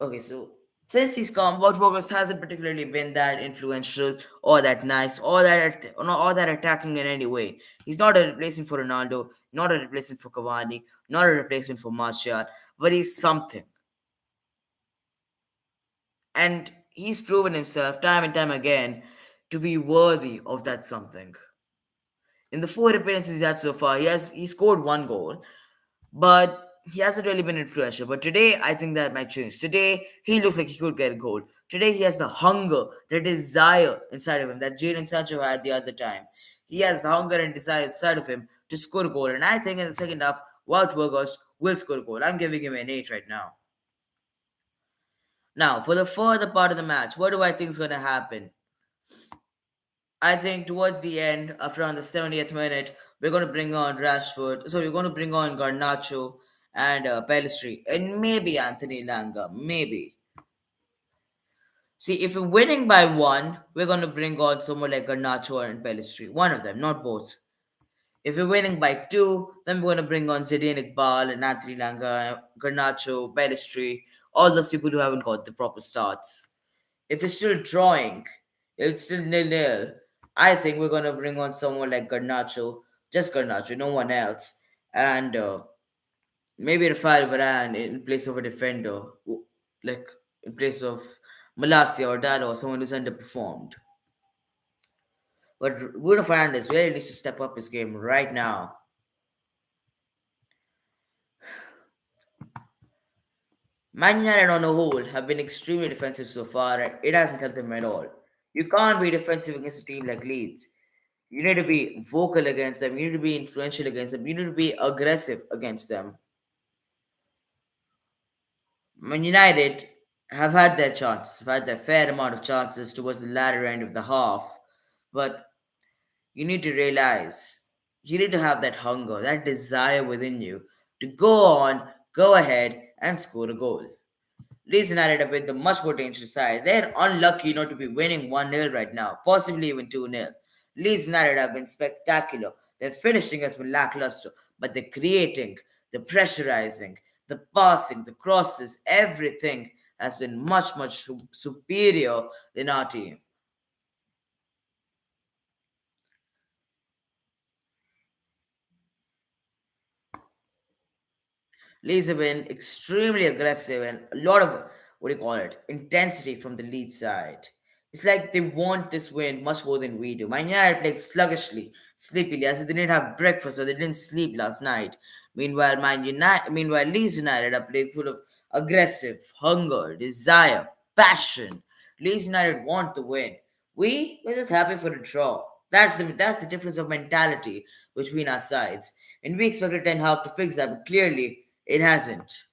okay. So since he's come, Wout Weghorst hasn't particularly been that influential or that nice or that attacking in any way. He's not a replacement for Ronaldo, not a replacement for Cavani, not a replacement for Martial, but he's something, and he's proven himself time and time again to be worthy of that something. In the four appearances he's had so far, he scored one goal, but he hasn't really been influential. But today, I think that might change. Today, he looks like he could get a goal. Today, he has the hunger, the desire inside of him that Jadon Sancho had the other time. He has the hunger and desire inside of him to score a goal. And I think in the second half, Wout Weghorst will score a goal. I'm giving him an 8 right now. Now, for the further part of the match, what do I think is going to happen? I think towards the end, after around the 70th minute, we're going to bring on Rashford. So we're going to bring on Garnacho and Pellistri, and maybe Anthony Langa. Maybe. See, if we're winning by one, we're going to bring on someone like Garnacho and Pellistri. One of them, not both. If we're winning by two, then we're going to bring on Zidane Iqbal and Anthony Langa, Garnacho, Pellistri, all those people who haven't got the proper starts. If it's still drawing, if it's still nil-nil, I think we're gonna bring on someone like Garnacho, just Garnacho, no one else, and maybe Rafael Varane in place of a defender, like in place of Malacia or Dalo or someone who's underperformed. But Bruno Fernandes really needs to step up his game right now. Man United on the whole have been extremely defensive so far, and it hasn't helped them at all. You can't be defensive against a team like Leeds. You need to be vocal against them. You need to be influential against them. You need to be aggressive against them. Man United have had their chances, have had their fair amount of chances towards the latter end of the half. But you need to realize you need to have that hunger, that desire within you to go on, go ahead, and score a goal. Leeds United have been the much more dangerous side. They're unlucky not to be winning 1-0 right now, possibly even 2-0. Leeds United have been spectacular. Their finishing has been lackluster, but the creating, the pressurizing, the passing, the crosses, everything has been much superior than our team. Leeds have been extremely aggressive and a lot of what do you call it intensity from the Leeds side. It's like they want this win much more than we do. Man United played sluggishly, sleepily, as if they didn't have breakfast or they didn't sleep last night. Meanwhile, Leeds United are playing full of aggressive, hunger, desire, passion. Leeds United want the win. We're just happy for the draw. That's the difference of mentality between our sides. And we expected Ten Hag to fix that, but clearly it hasn't.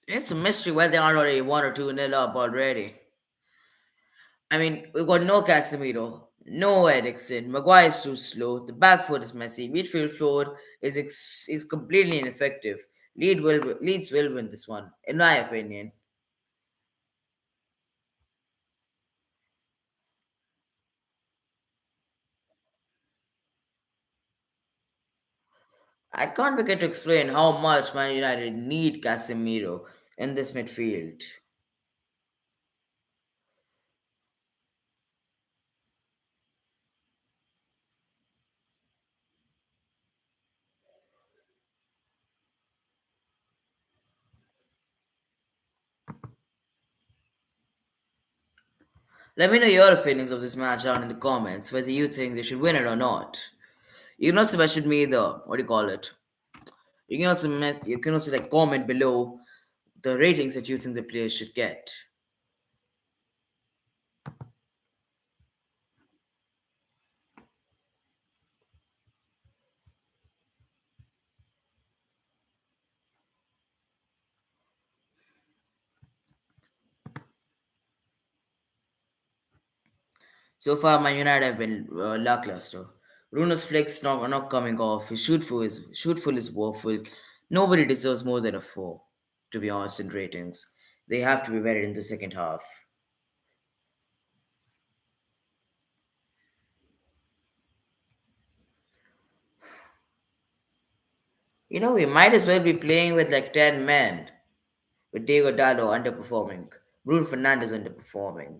It's a mystery why they aren't already 1 or 2 nil up already. I mean, we've got no Casemiro, no Eriksen, Maguire's too slow, the back foot is messy, midfield floor is completely ineffective. Leeds will win this one, in my opinion. I can't begin to explain how much Man United need Casemiro in this midfield. Let me know your opinions of this match down in the comments, whether you think they should win it or not. You can also mention me the what do you call it? You can also like comment below the ratings that you think the players should get. So far, Man United have been lackluster. Bruno's flicks not coming off. His shootful is woeful. Nobody deserves more than a four, to be honest, in ratings. They have to be better in the second half. We might as well be playing with like 10 men, with Diego Dallo underperforming, Bruno Fernandes underperforming.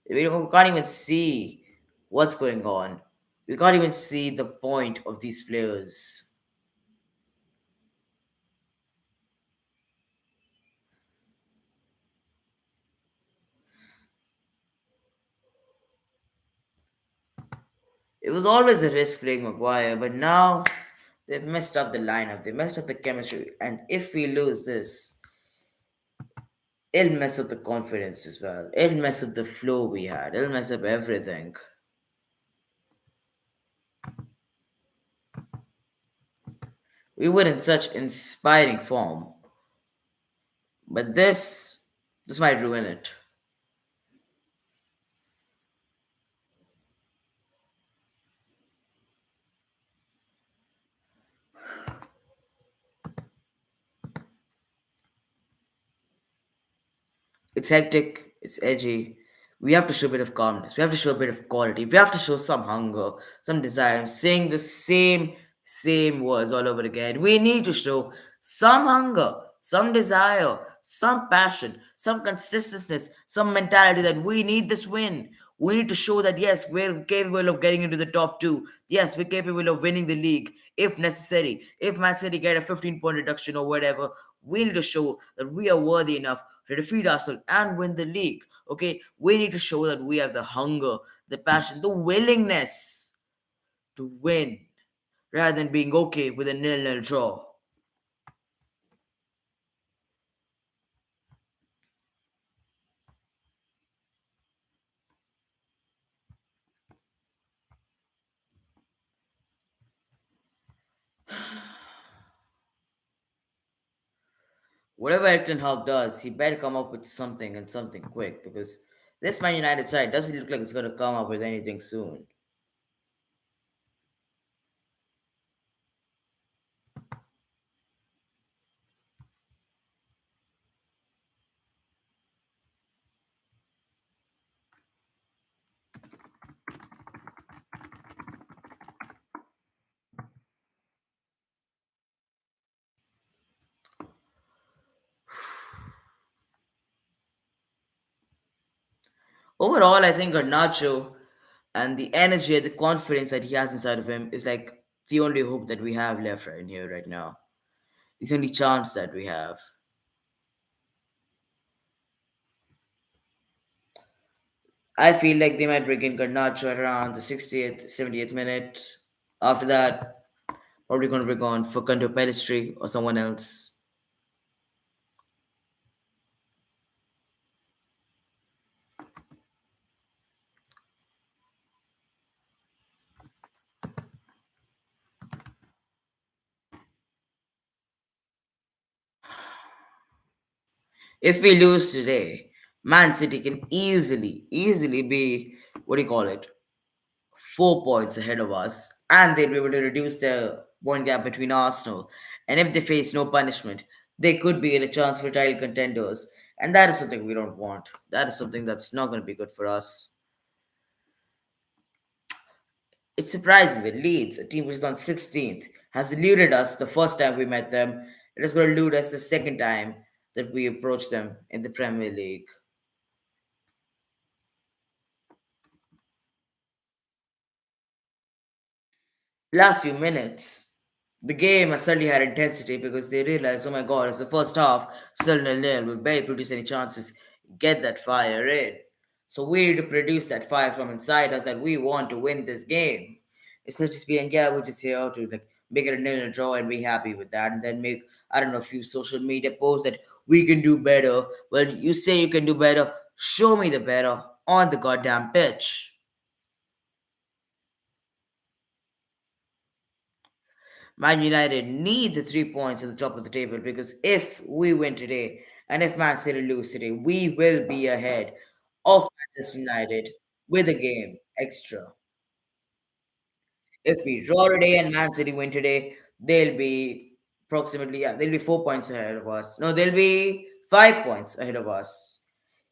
We can't even see what's going on. We can't even see the point of these players. It was always a risk playing Maguire, but now they've messed up the lineup. They messed up the chemistry, and if we lose this, it'll mess up the confidence as well. It'll mess up the flow we had. It'll mess up everything. We were in such inspiring form, but this might ruin it. It's hectic, it's edgy. We have to show a bit of calmness. We have to show a bit of quality. We have to show some hunger, some desire. I'm saying the same words all over again. We need to show some hunger, some desire, some passion, some consistency, some mentality that we need this win. We need to show that yes, we're capable of getting into the top two. Yes, we're capable of winning the league if necessary. If Man City get a 15-point reduction or whatever, we need to show that we are worthy enough to defeat Arsenal and win the league. Okay, we need to show that we have the hunger, the passion, the willingness to win rather than being okay with a nil-nil draw. Whatever Eric Hawk does, he better come up with something and something quick because this Man United side doesn't look like it's going to come up with anything soon. Overall, I think Garnacho and the energy and the confidence that he has inside of him is like the only hope that we have left right in here right now. It's the only chance that we have. I feel like they might bring in Garnacho around the 60th, 70th minute. After that, probably going to bring on Facundo Pellistri or someone else. If we lose today, Man City can easily be, what do you call it, 4 points ahead of us, and they'll be able to reduce the point gap between Arsenal. And if they face no punishment, they could be in a chance for title contenders. And that is something we don't want. That is something that's not going to be good for us. It's surprising that Leeds, a team which is on 16th, has eluded us the first time we met them. It is going to elude us the second time that we approach them in the Premier League. Last few minutes, the game has suddenly had intensity because they realized, oh my god, it's the first half, still nil-nil. We barely produce any chances. Get that fire in. So we need to produce that fire from inside us that we want to win this game. It's not just being, yeah, we're just here to like make it a nil draw and be happy with that, and then make I don't know a few social media posts that we can do better. Well, you say you can do better. Show me the better on the goddamn pitch. Man United need the 3 points at the top of the table because if we win today and if Man City lose today, we will be ahead of Manchester United. with a game extra. If we draw today and Man City win today, they'll be approximately, yeah, they'll be 4 points ahead of us. No, they'll be 5 points ahead of us.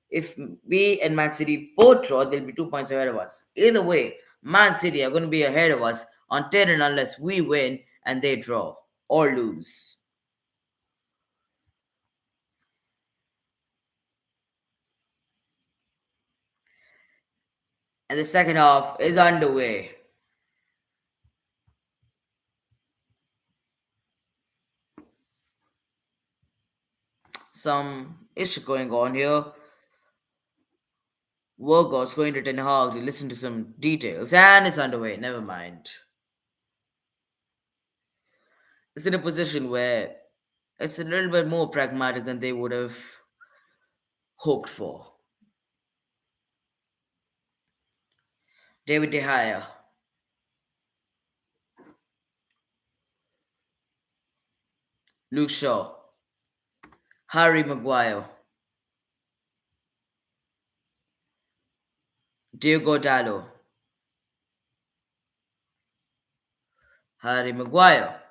If we and Man City both draw, they'll be 2 points ahead of us. Either way, Man City are going to be ahead of us until and unless we win and they draw or lose. And the second half is underway. Some issue going on here. Workouts going to Ten Hag to listen to some details, and it's underway. Never mind. It's in a position where it's a little bit more pragmatic than they would have hoped for. David De Gea, Luke Shaw, Harry Maguire, Diego Dallo, Harry Maguire.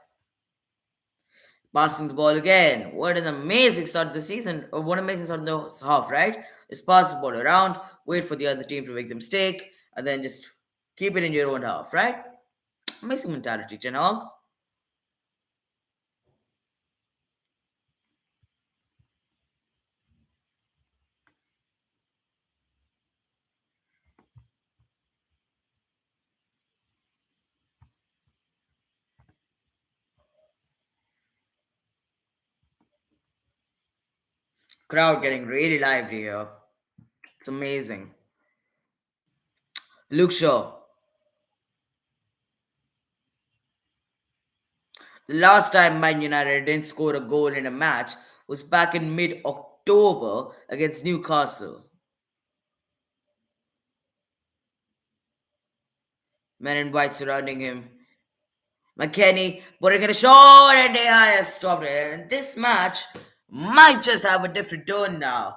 Passing the ball again. What an amazing start of the season. Or what an amazing start of the half, right? Just pass the ball around, wait for the other team to make the mistake, and then just keep it in your own half, right? Amazing mentality, Ten Hag. Crowd getting really lively here. It's amazing. Luke Shaw. The last time Man United didn't score a goal in a match was back in mid October against Newcastle. Men in white surrounding him. McKenny putting in a shot and AI has stopped it. And this match might just have a different tone now.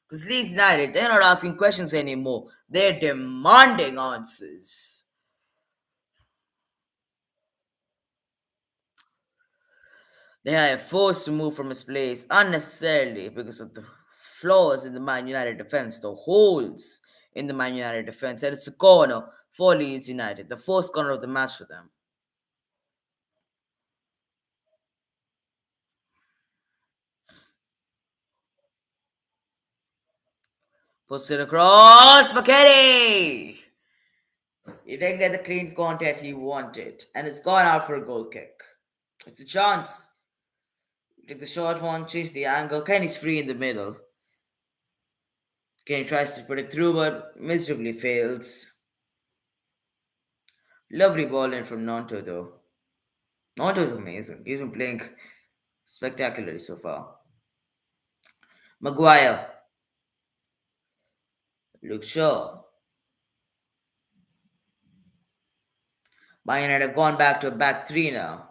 Because Leeds United, they're not asking questions anymore. They're demanding answers. They are forced to move from his place unnecessarily because of the flaws in the Man United defense, the holes in the Man United defense. And it's a corner for Leeds United, the first corner of the match for them. Puts it across, McKenny! He didn't get the clean contact he wanted, and it's gone out for a goal kick. It's a chance. Take the short one, change the angle. Kenny's free in the middle. Kenny tries to put it through, but miserably fails. Lovely ball in from Nonto, though. Nonto is amazing. He's been playing spectacularly so far. Maguire. Luke Shaw. Man United have gone back to a back three now.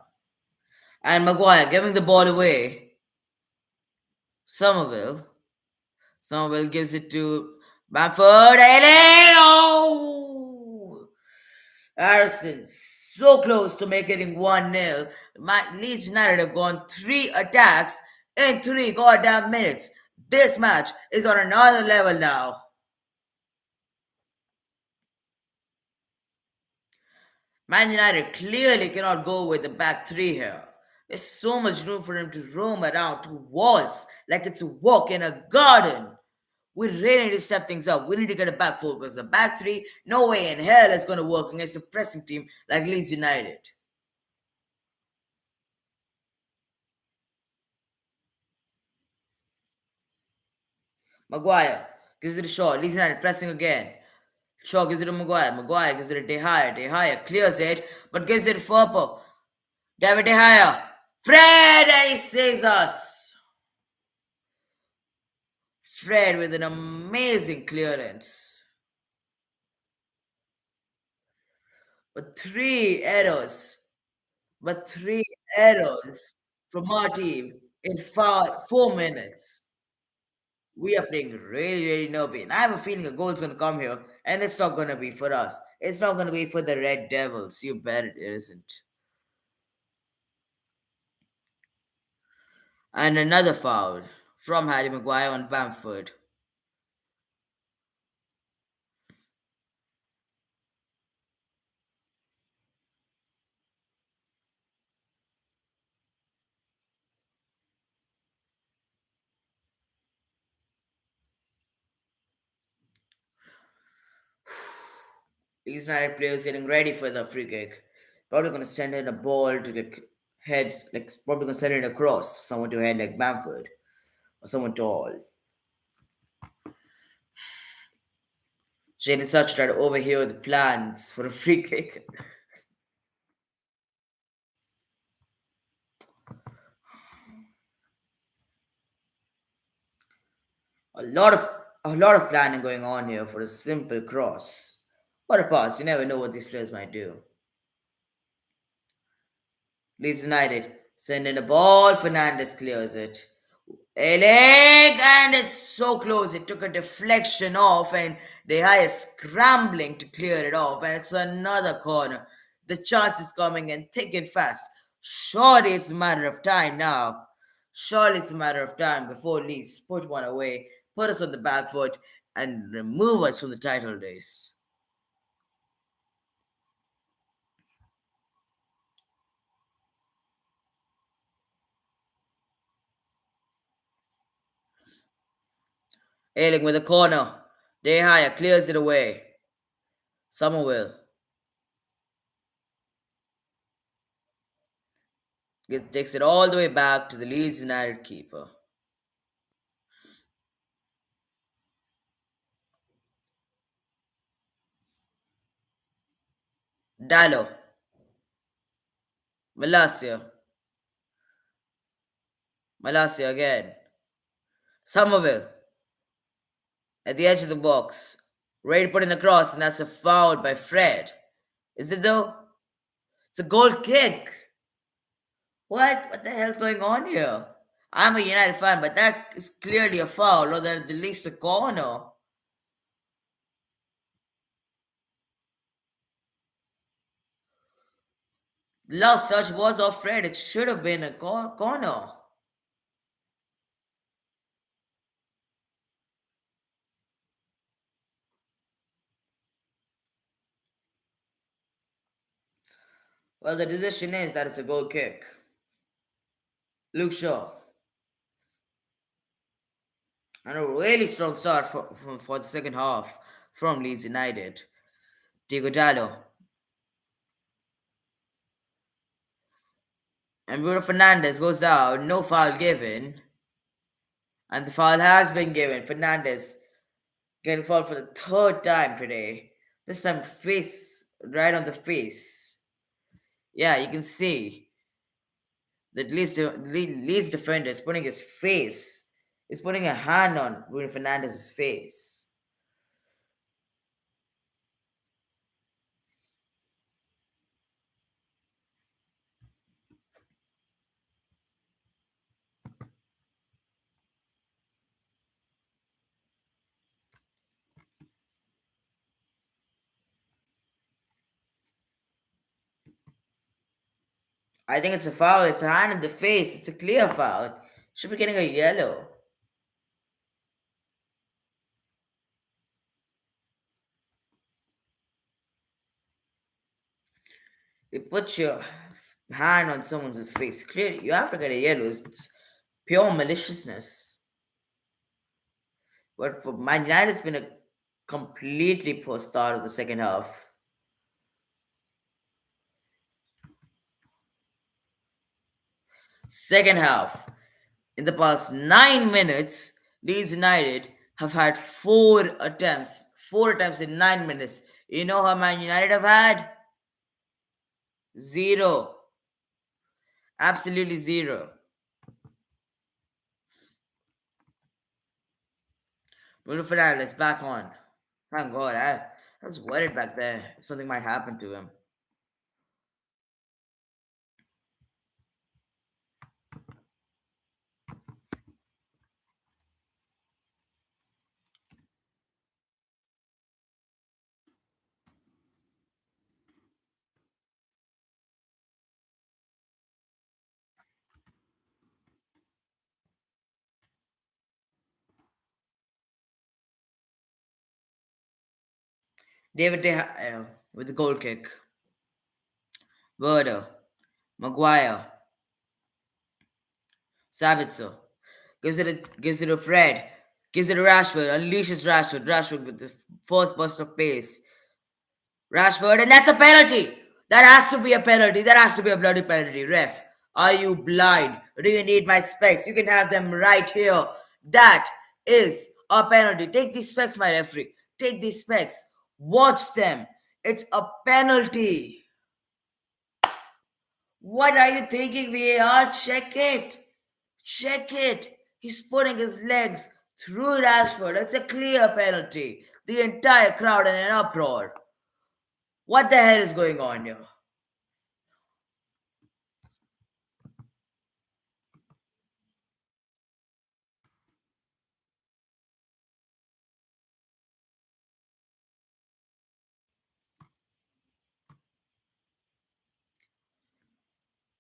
And Maguire giving the ball away. Somerville. Somerville gives it to Bamford. Oh! Harrison so close to making 1-0. Leeds United have gone 3 attacks in 3 goddamn minutes. This match is on another level now. Man United clearly cannot go with the back three here. There's so much room for him to roam around, to waltz like it's a walk in a garden. We really need to step things up. We need to get a back four because the back three, no way in hell is going to work against a pressing team like Leeds United. Maguire gives it a shot. Leeds United pressing again. Shaw gives it to Maguire. Maguire gives it to De Gea. De Gea clears it, but gives it to Furpo. David De Gea. Fred, and he saves us. Fred with an amazing clearance. But three errors. But three errors from our team in 4 minutes. We are playing really, really nervy. And I have a feeling a goal's going to come here And it's not gonna be for us. It's not gonna be for the Red Devils. You bet it isn't. And another foul from Harry Maguire on Bamford. These United players getting ready for the free kick. Probably gonna send in a ball to the heads, like probably gonna send it across someone to head like Bamford or someone tall. Jadon Such tried to overhear the plans for a free kick. A lot of a lot of planning going on here for a simple cross. What a pass! You never know what these players might do. Leeds United send in the ball. Fernandez clears it. A leg, and it's so close. It took a deflection off, and De Gea is scrambling to clear it off, and it's another corner. The chance is coming in thick and fast. Surely it's a matter of time now. Surely it's a matter of time before Leeds put one away, put us on the back foot, and remove us from the title race. Ailing with a corner. De Gea clears it away. Somerville takes it all the way back to the Leeds United keeper. Dallo, Malacia, Malacia again. Somerville at the edge of the box. Ready to put in the cross, and that's a foul by Fred. Is it though? It's a goal kick. What? What the hell's going on here? I'm a United fan, but that is clearly a foul, or at the least a corner. The last touch was off Fred. It should have been a corner. Well, the decision is that it's a goal kick. Luke Shaw. And a really strong start for the second half from Leeds United. Diego Dallo and Bruno Fernandez goes down. No foul given. And the foul has been given. Fernandez getting fouled for the third time today. This time face right on the face. Yeah, you can see that Leeds defender is putting his face, is putting a hand on Bruno Fernandez's face. I think it's a foul. It's a hand in the face. It's a clear foul. Should be getting a yellow. You put your hand on someone's face. Clearly, you have to get a yellow. It's pure maliciousness. But for Man United, it's been a completely poor start of the second half. Second half, in the past 9 minutes, Leeds United have had 4 attempts. 4 attempts in 9 minutes. You know how Man United have had? Zero. Absolutely zero. Bruno Fernandes back on. Thank God. I was worried back there. Something might happen to him. David De Gea with the goal kick. Werder, Maguire, Sabitzer. Gives it a Fred. Gives it to Rashford. Unleashes Rashford. Rashford with the first burst of pace. Rashford, and that's a penalty. That has to be a penalty. That has to be a bloody penalty. Ref, are you blind? Or do you need my specs? You can have them right here. That is a penalty. Take these specs, my referee. Take these specs. Watch them. It's a penalty. What are you thinking, VAR? Check it. Check it. He's putting his legs through Rashford. It's a clear penalty. The entire crowd in an uproar. What the hell is going on here?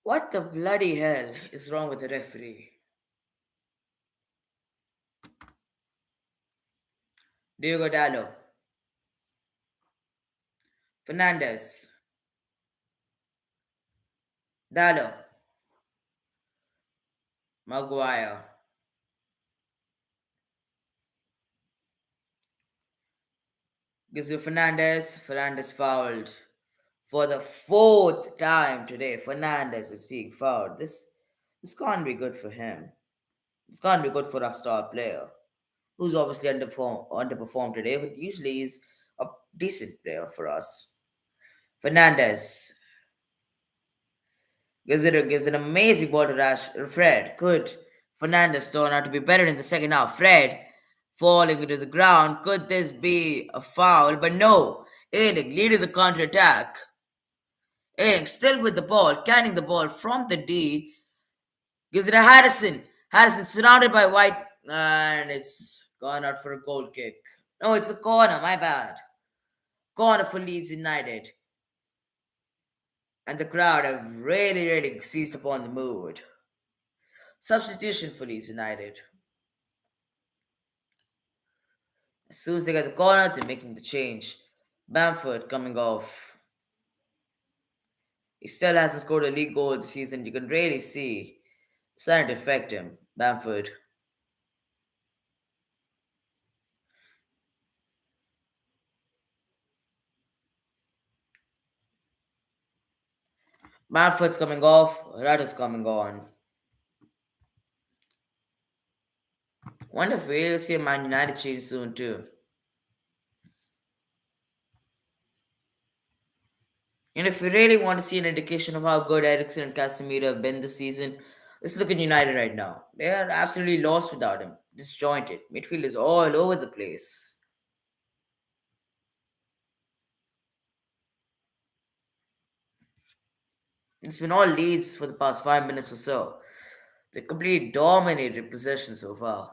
What the bloody hell is wrong with the referee? Diego Dallo, Fernandez, Dallo, Maguire. Gives you Fernandez. Fernandez fouled for the fourth time today. Fernandez is being fouled. This can't be good for him. This can't be good for our star player, who's obviously underperformed today, but usually he's a decent player for us. Fernandez gives an amazing ball to Fred. Could Fernandez turn out to be better in the second half? Fred falling into the ground. Could this be a foul? But no. Ailing leading the counter attack. Ailing still with the ball, carrying the ball from the D. Gives it to Harrison. Harrison surrounded by White, and it's gone out for a goal kick. No, it's a corner. My bad. Corner for Leeds United. And the crowd have really seized upon the mood. Substitution for Leeds United. As soon as they get the corner, they're making the change. Bamford coming off. He still hasn't scored a league goal this season. You can really see it's starting to affect him. Bamford. Bamford's coming off. Rudd coming on. Wonder if we'll see a Man United change soon too. And if we really want to see an indication of how good Eriksen and Casemiro have been this season, let's look at United right now. They are absolutely lost without him. Disjointed. Midfield is all over the place. It's been all Leeds for the past 5 minutes or so. They completely dominated possession so far.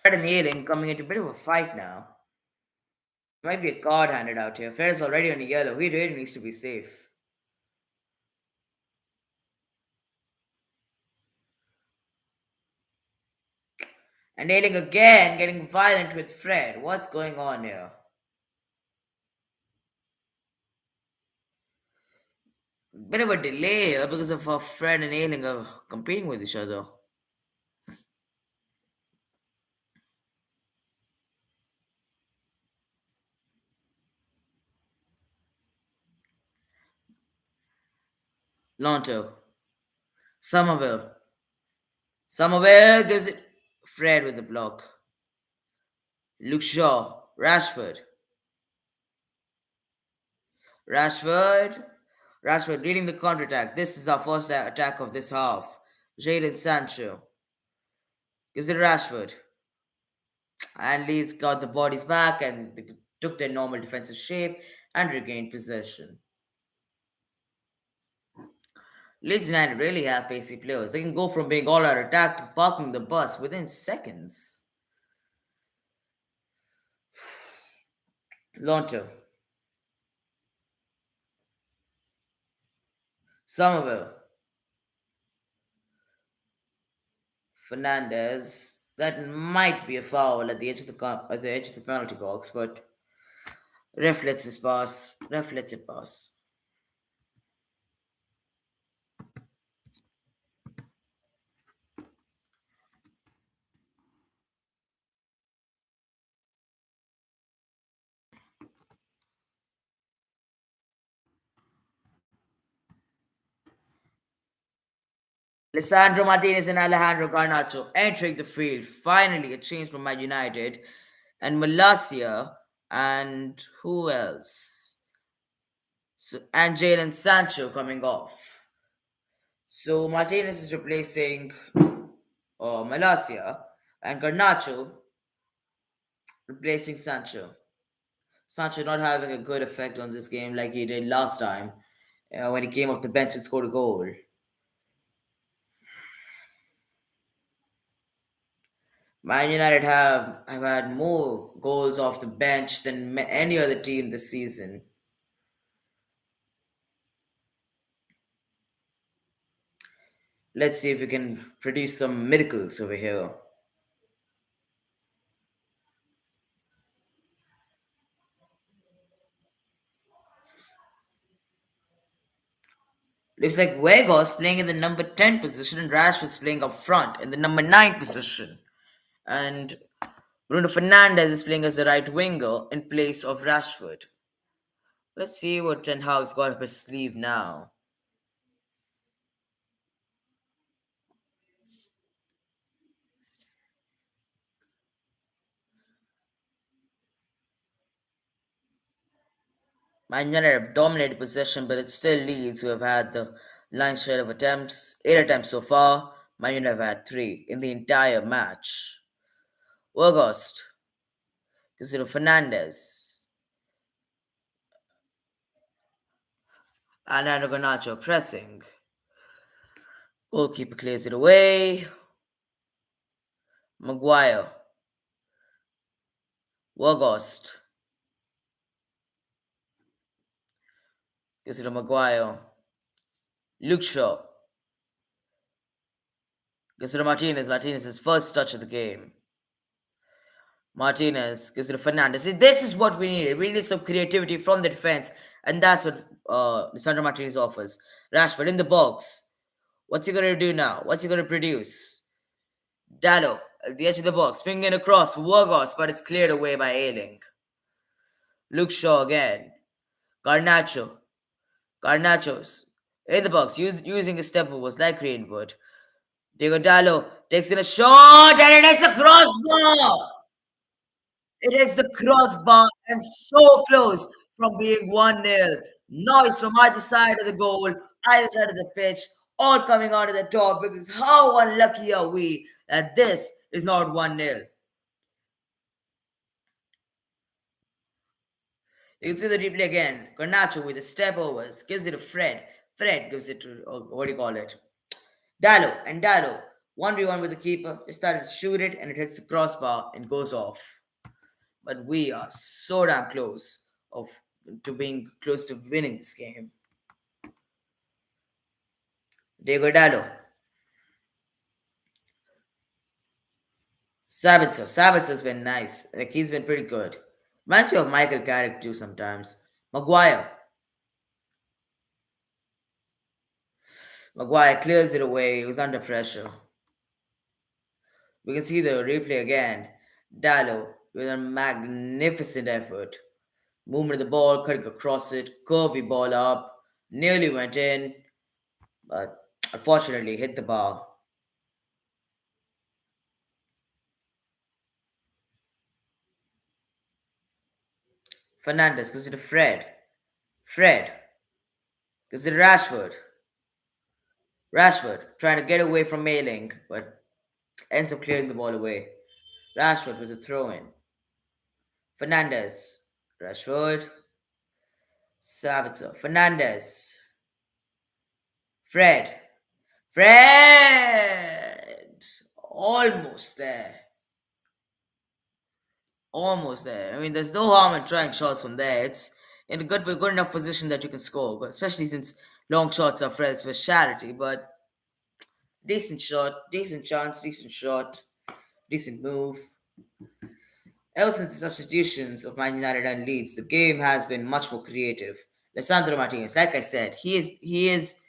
Fred and Yedlin coming into a bit of a fight now. Might be a card handed out here. Fred is already on a yellow. He really needs to be safe. And Ailing again getting violent with Fred. What's going on here? Bit of a delay here because of how Fred and Ailing are competing with each other. Lonto. Somerville. Somerville gives it Fred with the block. Luke Shaw. Rashford. Rashford. Rashford leading the counter-attack. This is our first attack of this half. Jadon Sancho. Gives it Rashford. And Leeds got the bodies back and they took their normal defensive shape and regained possession. Leeds United really have pacey players. They can go from being all out attack to parking the bus within seconds. Lonto, Somerville, Fernandez. That might be a foul at the edge of at the edge of the penalty box, but ref lets it pass. Ref lets it pass. Lisandro Martinez and Alejandro Garnacho entering the field. Finally, a change from Man United. And Malasia and who else? And Jadon Sancho coming off. So Martinez is replacing Malasia and Garnacho replacing Sancho. Sancho not having a good effect on this game like he did last time when he came off the bench and scored a goal. Man United have had more goals off the bench than any other team this season. Let's see if we can produce some miracles over here. Looks like Weghorst playing in the number 10 position and Rashford's playing up front in the number 9 position. And Bruno Fernandes is playing as the right winger in place of Rashford. Let's see what Ten Hag's got up his sleeve now. Man United have dominated possession, but it still Leeds who have had the lion's share of attempts. 8 attempts so far. Man United have had 3 in the entire match. Weghorst, Casino Fernandez, Alejandro Garnacho pressing. Goalkeeper clears it away. Maguire, Weghorst, gives it to Maguire. Luke Shaw, gives it to Martinez. Martinez's first touch of the game. Martinez gives it to Fernandez. See, this is what we needed. We needed some creativity from the defense, and that's what Lisandro Martinez offers. Rashford in the box. What's he going to do now? What's he going to produce? Dallo at the edge of the box, swinging across for Weghorst, but it's cleared away by Ailing. Luke Shaw again. Garnacho. Garnacho's in the box, using his step overs like Greenwood. Diego Dallo takes in a shot and it is a crossbar. It is the crossbar and so close from being 1-0. Noise from either side of the goal, either side of the pitch, all coming out of the top because how unlucky are we that this is not 1-0. You can see the replay again. Garnacho with the step overs gives it to Fred. Fred gives it to, what do you call it? Dallo. And Dallo, 1v1 with the keeper, just started to shoot it and it hits the crossbar and goes off. But we are so damn close of to being close to winning this game. Diego Dallo. Sabitzer's been nice. Like he's been pretty good. Reminds me of Michael Carrick too sometimes. Maguire. Maguire clears it away. He was under pressure. We can see the replay again. Dallo with a magnificent effort. Movement of the ball, cutting across it, curvy ball up, nearly went in, but unfortunately hit the bar. Fernandez goes to Fred. Fred goes to Rashford. Rashford trying to get away from Mailing, but ends up clearing the ball away. Rashford with a throw in. Fernandez. Rashford. Savitzer. Fernandez. Fred. Fred! Almost there. Almost there. I mean, there's no harm in trying shots from there. It's in a good enough position that you can score, but especially since long shots are Fred's speciality. But decent shot, decent chance, decent shot, decent move. Ever since the substitutions of Man United and Leeds, the game has been much more creative. Lissandro Martinez, like I said, he is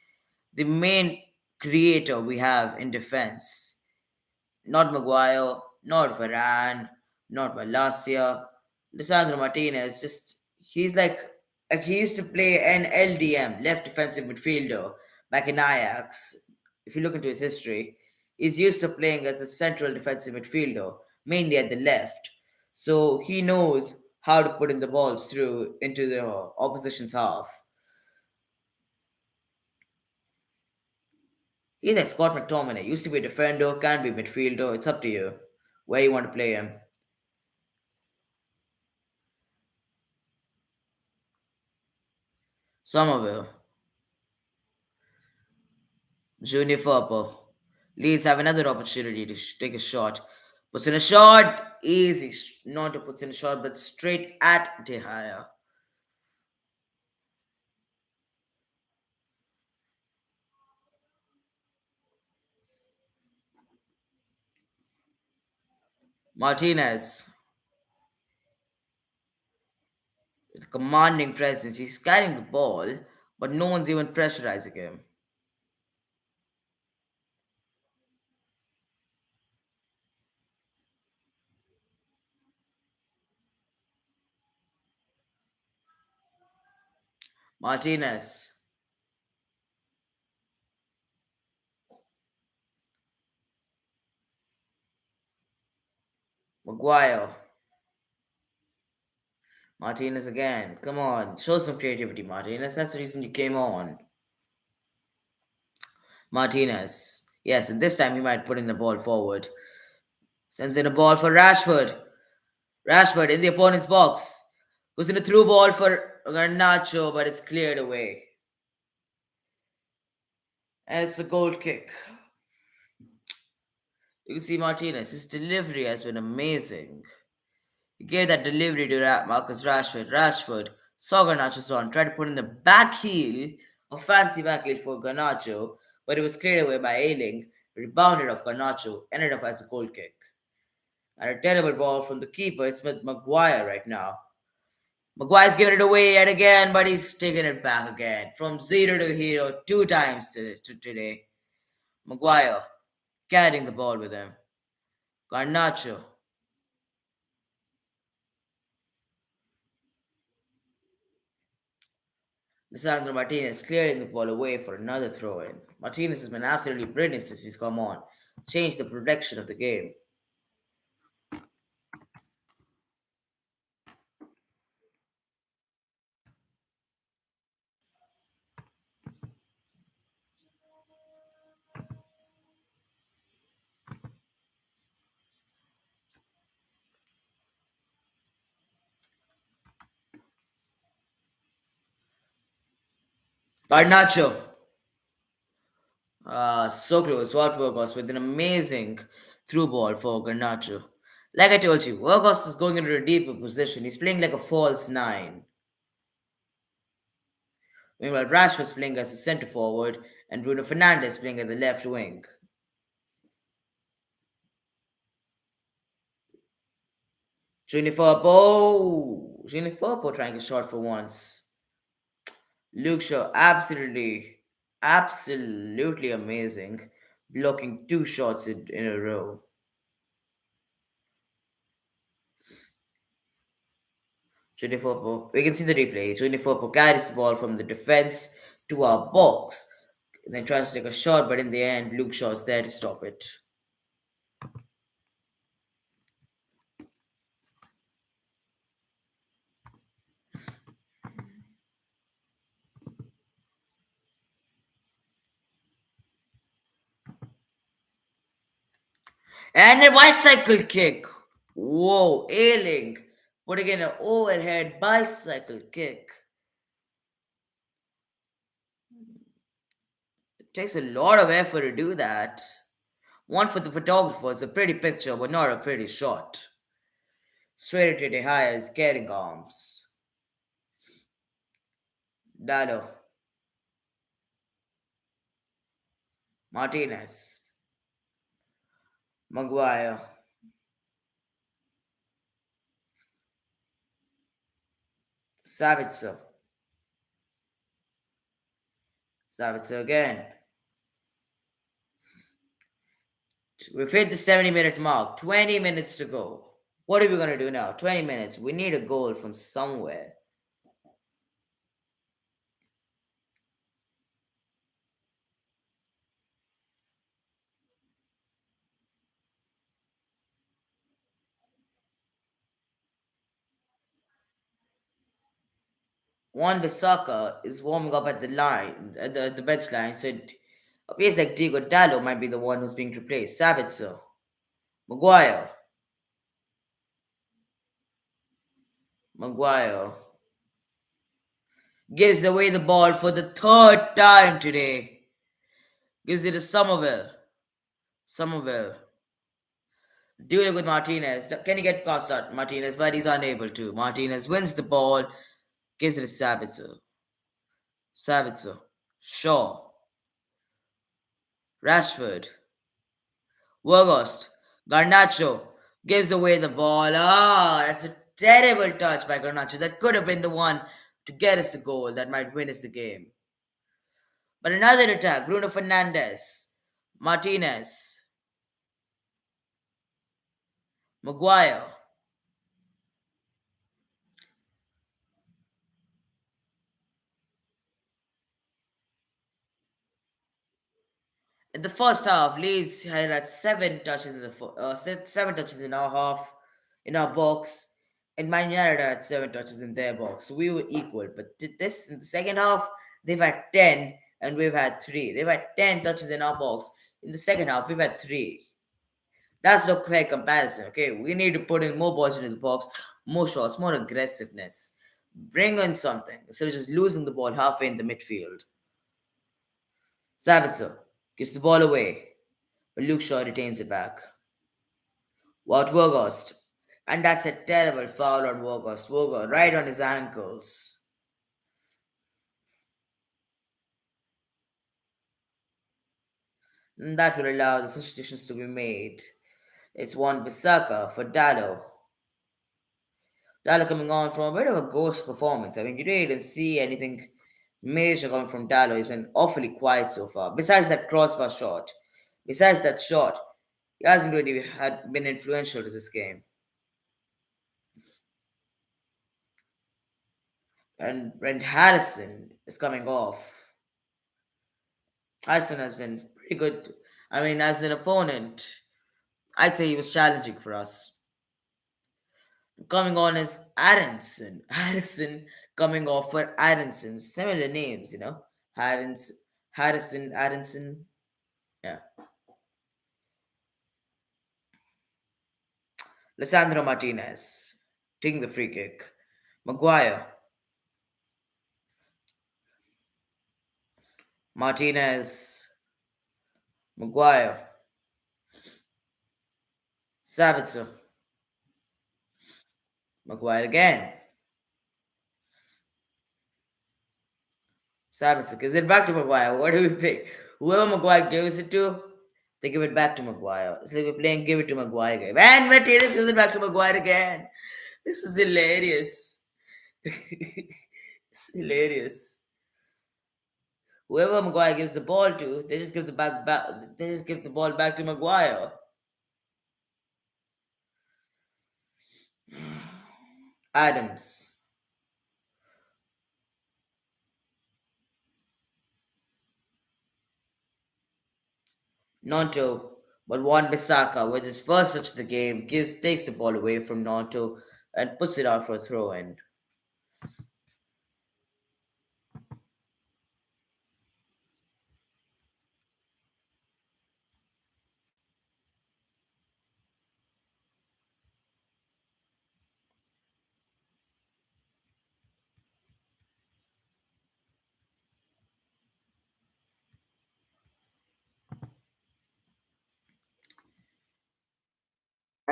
the main creator we have in defense. Not Maguire, not Varane, not Malacia. Lisandro Martinez, just he's like he used to play an LDM, left defensive midfielder, back in Ajax. If you look into his history, he's used to playing as a central defensive midfielder, mainly at the left. So he knows how to put in the balls through into the opposition's half. He's like Scott McTominay. Used to be a defender, can be midfielder. It's up to you where you want to play him. Somerville, Junior Firpo. Leeds have another opportunity to take a shot. Puts in a shot. Easy. Not to put in a shot, but straight at De Gea. Martinez, with commanding presence. He's carrying the ball, but no one's even pressurizing him. Martinez. Maguire. Martinez again. Come on. Show some creativity, Martinez. That's the reason you came on. Martinez. Yes, and this time he might put in the ball forward. Sends in a ball for Rashford. Rashford in the opponent's box. Goes in a through ball for Garnacho, but it's cleared away. And it's a goal kick. You can see Martinez. His delivery has been amazing. He gave that delivery to Marcus Rashford. Rashford saw Garnacho's run, tried to put in the back heel, a fancy back heel for Garnacho, but it was cleared away by Ailing, rebounded off Garnacho, ended up as a goal kick. And a terrible ball from the keeper. It's with Maguire right now. Maguire's giving it away yet again, but he's taking it back again. From zero to hero, two times today. Maguire carrying the ball with him. Garnacho. Lisandro Martinez clearing the ball away for another throw in. Martinez has been absolutely brilliant since he's come on. Changed the protection of the game. Garnacho. So close. What Burgos with an amazing through ball for Garnacho. Like I told you, Burgos is going into a deeper position. He's playing like a false nine. Meanwhile, Rashford's playing as a centre forward and Bruno Fernandes playing at the left wing. Junior Firpo trying a shot for once. Luke Shaw, absolutely amazing, blocking two shots in a row. Junior Firpo, we can see the replay. Junior Firpo carries the ball from the defense to our box, and then tries to take a shot, but in the end, Luke Shaw's there to stop it. And a bicycle kick. Whoa, ailing, putting in an overhead bicycle kick. It takes a lot of effort to do that. One for the photographer is a pretty picture, but not a pretty shot. Straight into the highest carrying arms. Dado, Martinez, Maguire, Savitzer, Savitzer again. We've hit the 70-minute mark. 20 minutes to go. What are we going to do now? 20 minutes. We need a goal from somewhere. Juan Bissaka is warming up at the line, at the bench line, so it appears like Diego Dallo might be the one who's being replaced. Savitzer, Maguire, Maguire gives away the ball for the third time today. Gives it to Somerville. Somerville. Dealing with Martinez. Can he get past that? Martinez, but he's unable to. Martinez wins the ball, gives it to Savitzer. Savitzer. Shaw. Rashford. Weghorst. Garnacho gives away the ball. Ah, that's a terrible touch by Garnacho. That could have been the one to get us the goal that might win us the game. But another attack. Bruno Fernandes. Martinez. Maguire. In the first half, Leeds had seven touches in the seven touches in our half, in our box, and Man United had seven touches in their box. So we were equal. But this in the second half, they've had 10 and we've had three. They've had 10 touches in our box. In the second half, we've had three. That's no fair comparison. Okay, we need to put in more balls into the box, more shots, more aggressiveness. Bring in something instead of just losing the ball halfway in the midfield. Savitzer gives the ball away, but Luke Shaw retains it back. Wout Weghorst. And that's a terrible foul on Weghorst. Weghorst, right on his ankles. And that will allow the substitutions to be made. It's one Bissaka for Dallo. Dallo coming on from a bit of a ghost performance. I mean, you really didn't see anything major coming from Dallo. He's been awfully quiet so far. Besides that crossbar shot, besides that shot, he hasn't really had been influential to this game. And Brent Harrison is coming off. Harrison has been pretty good. I mean, as an opponent, I'd say he was challenging for us. Coming on is Aronson. Harrison coming off for Aronson. Similar names, you know. Harrison, Aronson. Yeah. Lissandro Martinez taking the free kick. Maguire. Martinez. Maguire. Savitzer. Maguire again. Sabitzer gives it back to Maguire. What do we pick? Whoever Maguire gives it to, they give it back to Maguire. It's like we're playing give it to Maguire game. And Martinez gives it back to Maguire again. This is hilarious. It's hilarious. Whoever Maguire gives the ball to, they just give the back. They just give the ball back to Maguire. Adams, Nonto, but Juan Bissaka with his first touch of the game takes the ball away from Nonto and puts it out for a throw in.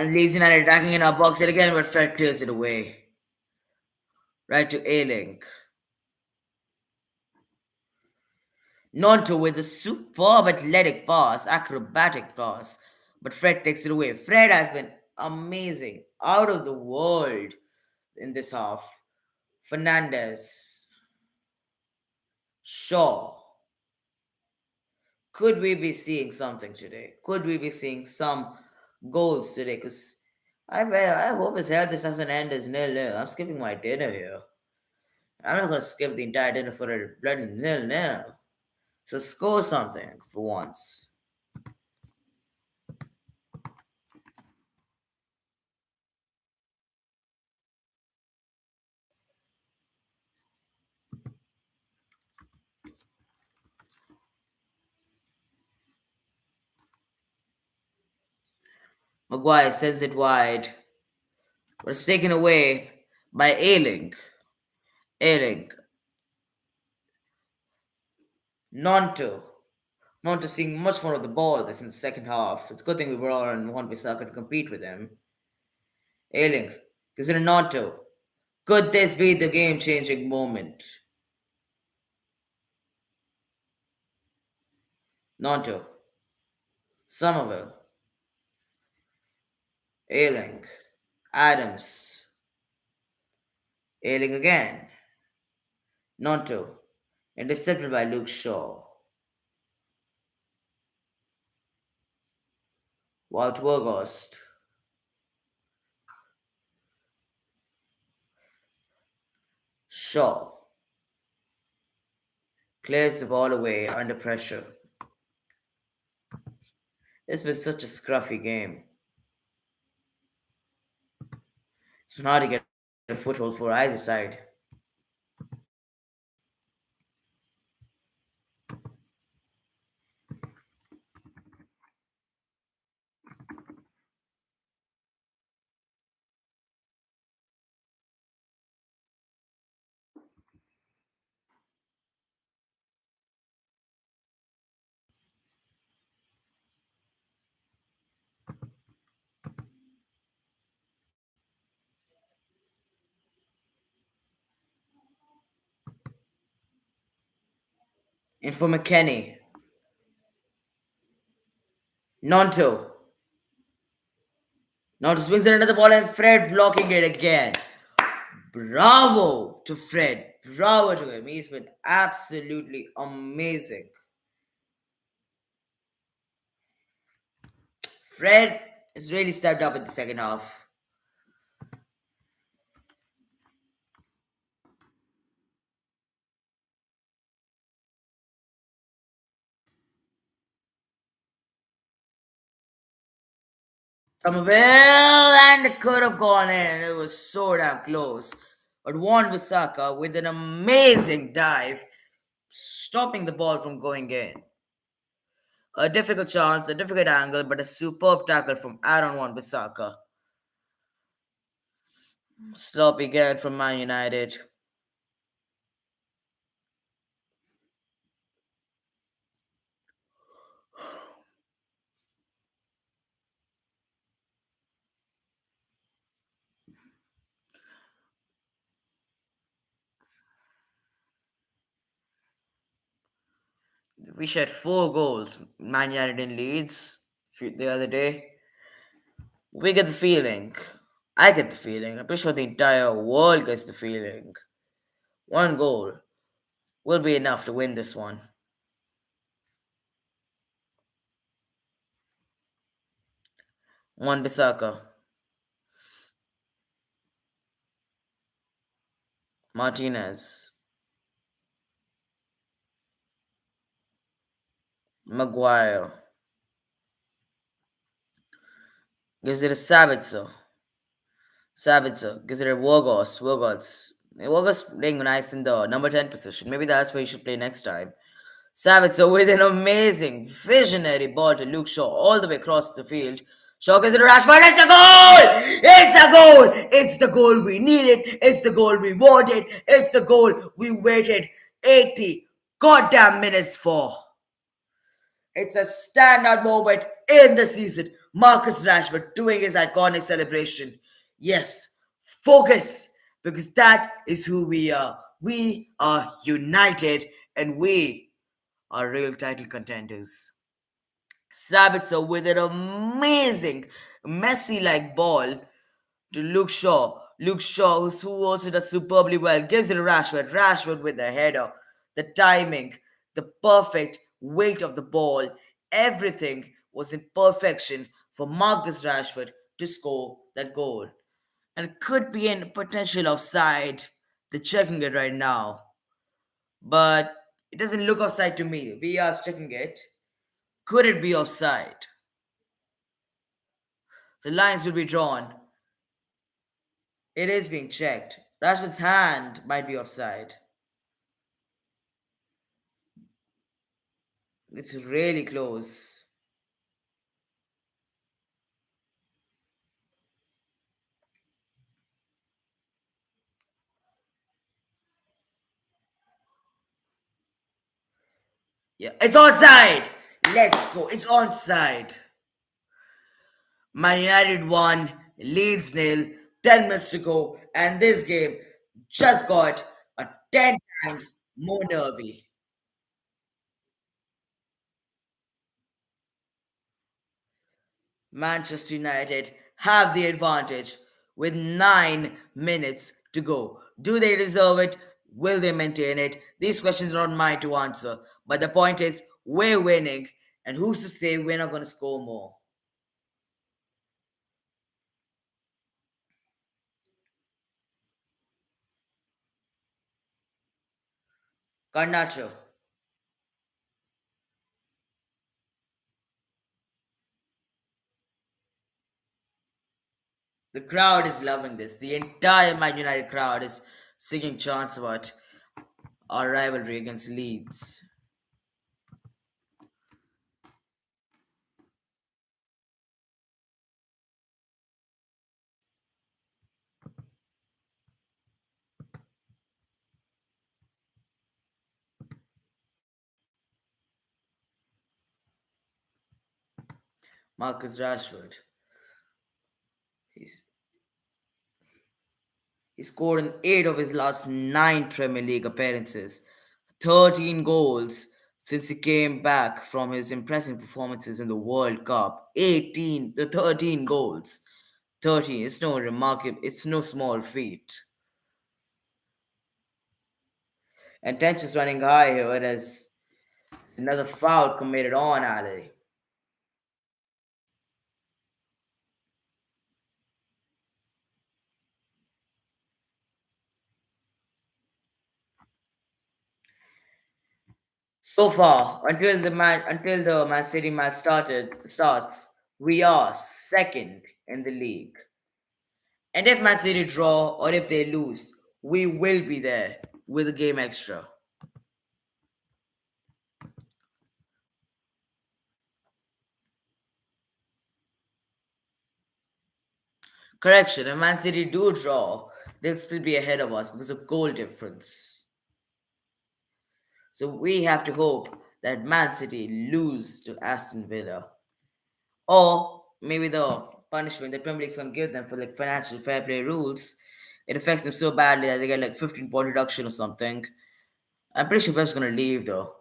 And Leeds United attacking in our box it again, but Fred clears it away. Right to A-Link. Nonto with a superb athletic pass, acrobatic pass. But Fred takes it away. Fred has been amazing, out of the world in this half. Fernandez. Shaw. Could we be seeing something today? Could we be seeing some goals today? Because I hope as hell this doesn't end as nil-nil. I'm skipping my dinner here. I'm not going to skip the entire dinner for a bloody nil-nil. So score something for once. Maguire sends it wide, but it's taken away by A-Link. A-Link. Nonto. Nonto seeing much more of the ball this in the second half. It's a good thing we brought on Juan Bissaka to compete with him. A-Link. Consider Nonto. Could this be the game-changing moment? Nonto. Somerville. A-Link. Adams. A-Link again. Nonto. Intercepted by Luke Shaw. Wout Weghorst. Shaw. Clears the ball away under pressure. It's been such a scruffy game. It's been hard to get a foothold for either side. And for McKennie, Nonto. Nonto swings at another ball and Fred blocking it again. Bravo to Fred. Bravo to him. He's been absolutely amazing. Fred has really stepped up in the second half. Somerville, and it could have gone in. It was so damn close. But Juan Bissaka with an amazing dive, stopping the ball from going in. A difficult chance, a difficult angle, but a superb tackle from Aaron Wan Bissaka. Sloppy get from Man United. We shared 4 goals. Man United in Leeds the other day. We get the feeling. I get the feeling. I'm pretty sure the entire world gets the feeling. 1 goal will be enough to win this one. Wan Bissaka. Martinez. Maguire. Gives it a Savitzer. Savitzer. Gives it a Wargos. Wargos playing nice in the number 10 position. Maybe that's where he should play next time. Savitzer with an amazing, visionary ball to Luke Shaw all the way across the field. Shaw gives it to Rashford. It's a goal! It's a goal! It's the goal we needed. It's the goal we wanted. It's the goal we waited 80 goddamn minutes for. It's a standout moment in the season. Marcus Rashford doing his iconic celebration. Yes, focus, because that is who we are. We are united and we are real title contenders. Sabitzer with an amazing Messi like ball to Luke Shaw. Luke Shaw, who also does superbly well, gives it to Rashford. Rashford with the header, the timing, the perfect weight of the ball. Everything was in perfection for Marcus Rashford to score that goal. And it could be in potential offside. They're checking it right now. But it doesn't look offside to me. VR's checking it. Could it be offside? The lines will be drawn. It is being checked. Rashford's hand might be offside. It's really close. Yeah, it's onside. Let's go. It's onside. Man United won, Leeds nil, 10 minutes to go, and this game just got a 10 times more nervy. Manchester United have the advantage with 9 minutes to go. Do they deserve it? Will they maintain it? These questions are not mine to answer. But the point is, we're winning, and who's to say we're not going to score more? Garnacho. The crowd is loving this. The entire Man United crowd is singing chants about our rivalry against Leeds. Marcus Rashford. He's He scored in 8 of his last 9 Premier League appearances, 13 goals since he came back from his impressive performances in the World Cup. 13 goals. 13. It's no small feat. And tension's running high here as another foul committed on Ali. So far, until the Man City match starts, we are second in the league. And if Man City draw or if they lose, we will be there with a game extra. Correction, if Man City do draw, they'll still be ahead of us because of goal difference. So we have to hope that Man City lose to Aston Villa. Or maybe the punishment that Premier League's gonna give them for like financial fair play rules, it affects them so badly that they get like 15-point reduction or something. I'm pretty sure Pep's gonna leave though.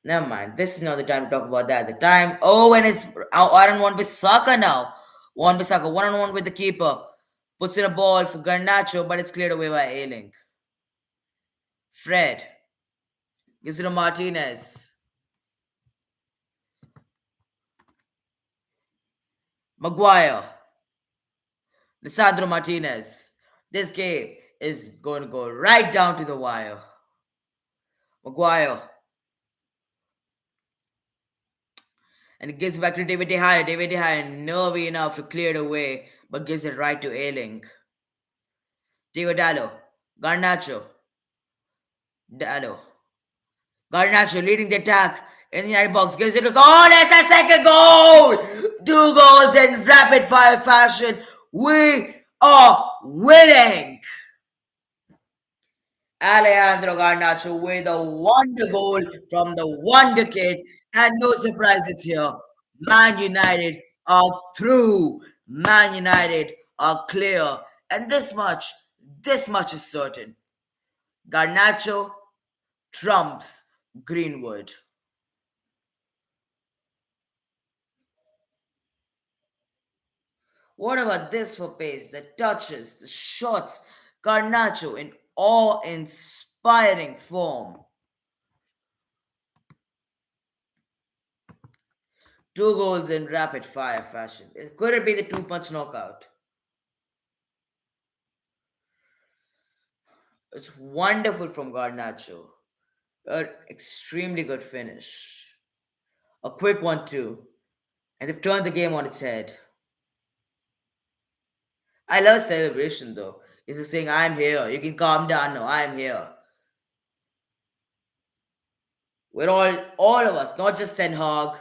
Never mind. This is not the time to talk about that. The time. Oh, and it's Aaron Wan-Bissaka now. Wan-Bissaka one-on-one with the keeper. Puts in a ball for Garnacho, but it's cleared away by Ailing. Fred gives it to Martinez. Maguire. Lisandro Martinez. This game is going to go right down to the wire. Maguire. And it gives it back to David De Gea. David De Gea nervy enough to clear it away, but gives it right to Ailing. Diego Dallo. Garnacho. Dallo. Garnacho leading the attack in the United box gives it a goal. It's a second goal. 2 goals in rapid fire fashion. We are winning. Alejandro Garnacho with a wonder goal from the Wonder Kid. And no surprises here. Man United are through. Man United are clear. And this much is certain. Garnacho trumps Greenwood. What about this for pace? The touches, the shots, Garnacho in awe-inspiring form. Two goals in rapid fire fashion. Could it be the two-punch knockout? It's wonderful from Garnacho. An extremely good finish. A quick one too. And they've turned the game on its head. I love celebration though. It's just saying, I'm here. You can calm down now. I'm here. We're all of us, not just Ten Hag,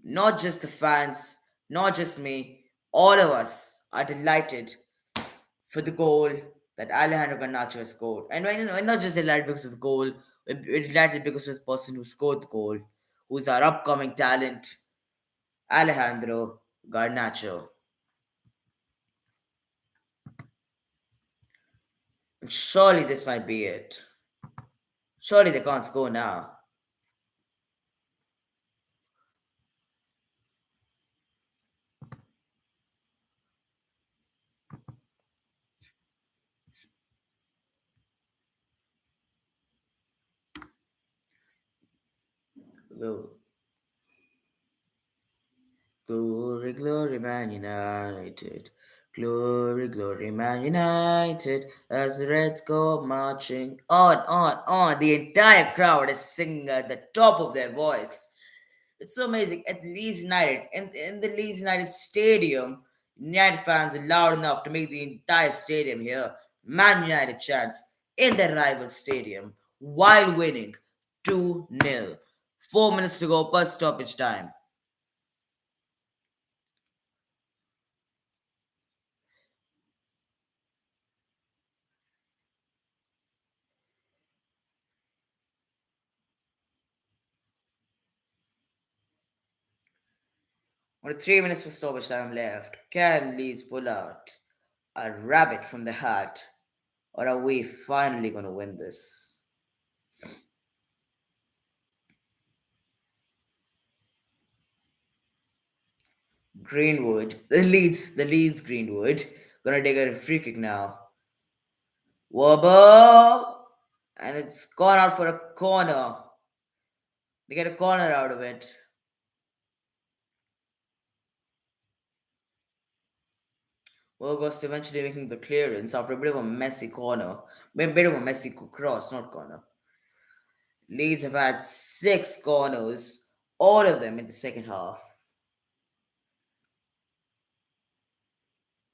not just the fans, not just me. All of us are delighted for the goal that Alejandro Garnacho has scored. And we're not just delighted because of the goal, we're delighted because of the person who scored the goal, who's our upcoming talent, Alejandro Garnacho. And surely this might be it. Surely they can't score now. Glo- Glory, glory, Man United. Glory, glory, Man United. As the Reds go marching on. The entire crowd is singing at the top of their voice. It's so amazing. At Leeds United, in the Leeds United Stadium, United fans are loud enough to make the entire stadium hear Man United chants in their rival stadium while winning 2-0. 4 minutes to go per stoppage time. Only 3 minutes for stoppage time left. Can Leeds pull out a rabbit from the hat? Or are we finally going to win this? Greenwood, the Leeds Greenwood, gonna take a free kick now. Wobble! And it's gone out for a corner. They get a corner out of it. Burgos eventually making the clearance after a bit of a messy corner. A bit of a messy cross, not corner. Leeds have had 6 corners, all of them in the second half.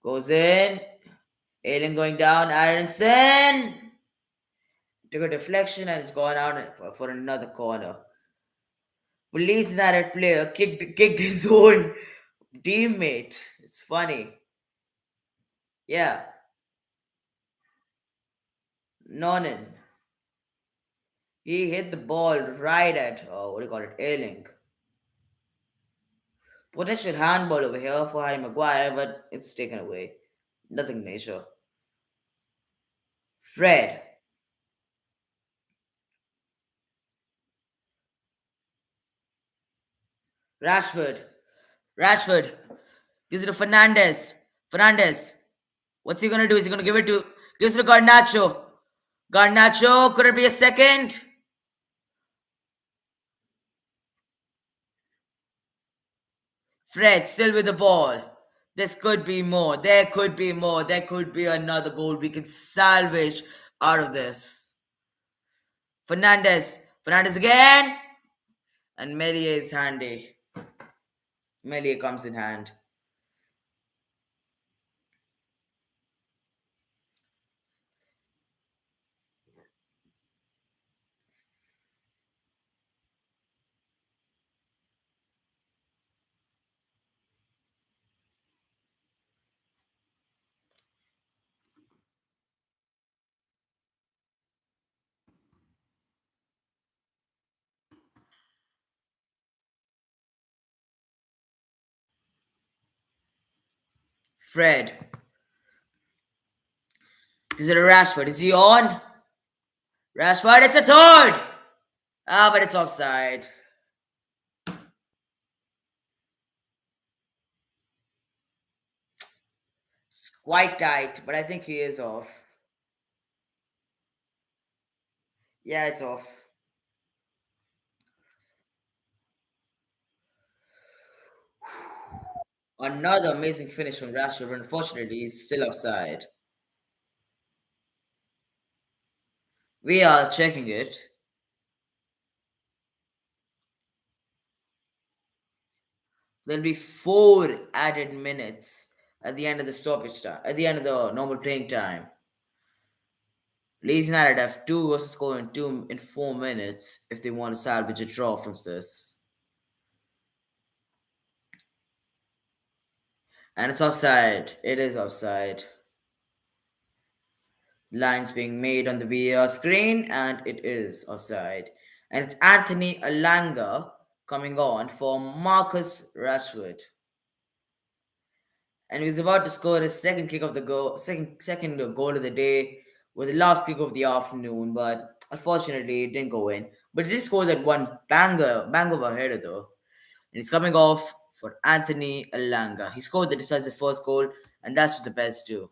Goes in. Alien going down. Aronson took a deflection and it's gone out for another corner. But Leeds United player kicked his own teammate. It's funny. Yeah, Nonin. He hit the ball right at, what do you call it, Ailing. Potential handball over here for Harry Maguire, but it's taken away. Nothing major. Fred. Rashford. Rashford. Gives it to Fernandez. Fernandez. What's he gonna do? Is he gonna give it to gives it to Garnacho? Garnacho, could it be a second? Fred still with the ball. This could be more. There could be more. There could be another goal we can salvage out of this. Fernandez. Fernandez again. And Melia is handy. Melia comes in hand. Fred. Is it a Rashford? Is he on? Rashford, it's a third! Ah, but it's offside. It's quite tight, but I think he is off. Yeah, it's off. Another amazing finish from Rashford, but unfortunately, he's still offside. We are checking it. There'll be 4 added minutes at the end of the stoppage time, at the end of the normal playing time. Leeds United have two goals to score in 4 minutes if they want to salvage a draw from this. And it's offside. It is offside. Lines being made on the VAR screen, and it is offside. And it's Anthony Alanga coming on for Marcus Rashford. And he was about to score his second goal of the day, with the last kick of the afternoon, but unfortunately it didn't go in. But he did score that one bang over header though. And he's coming off for Anthony Alanga. He scored the decisive first goal, and that's what the best do.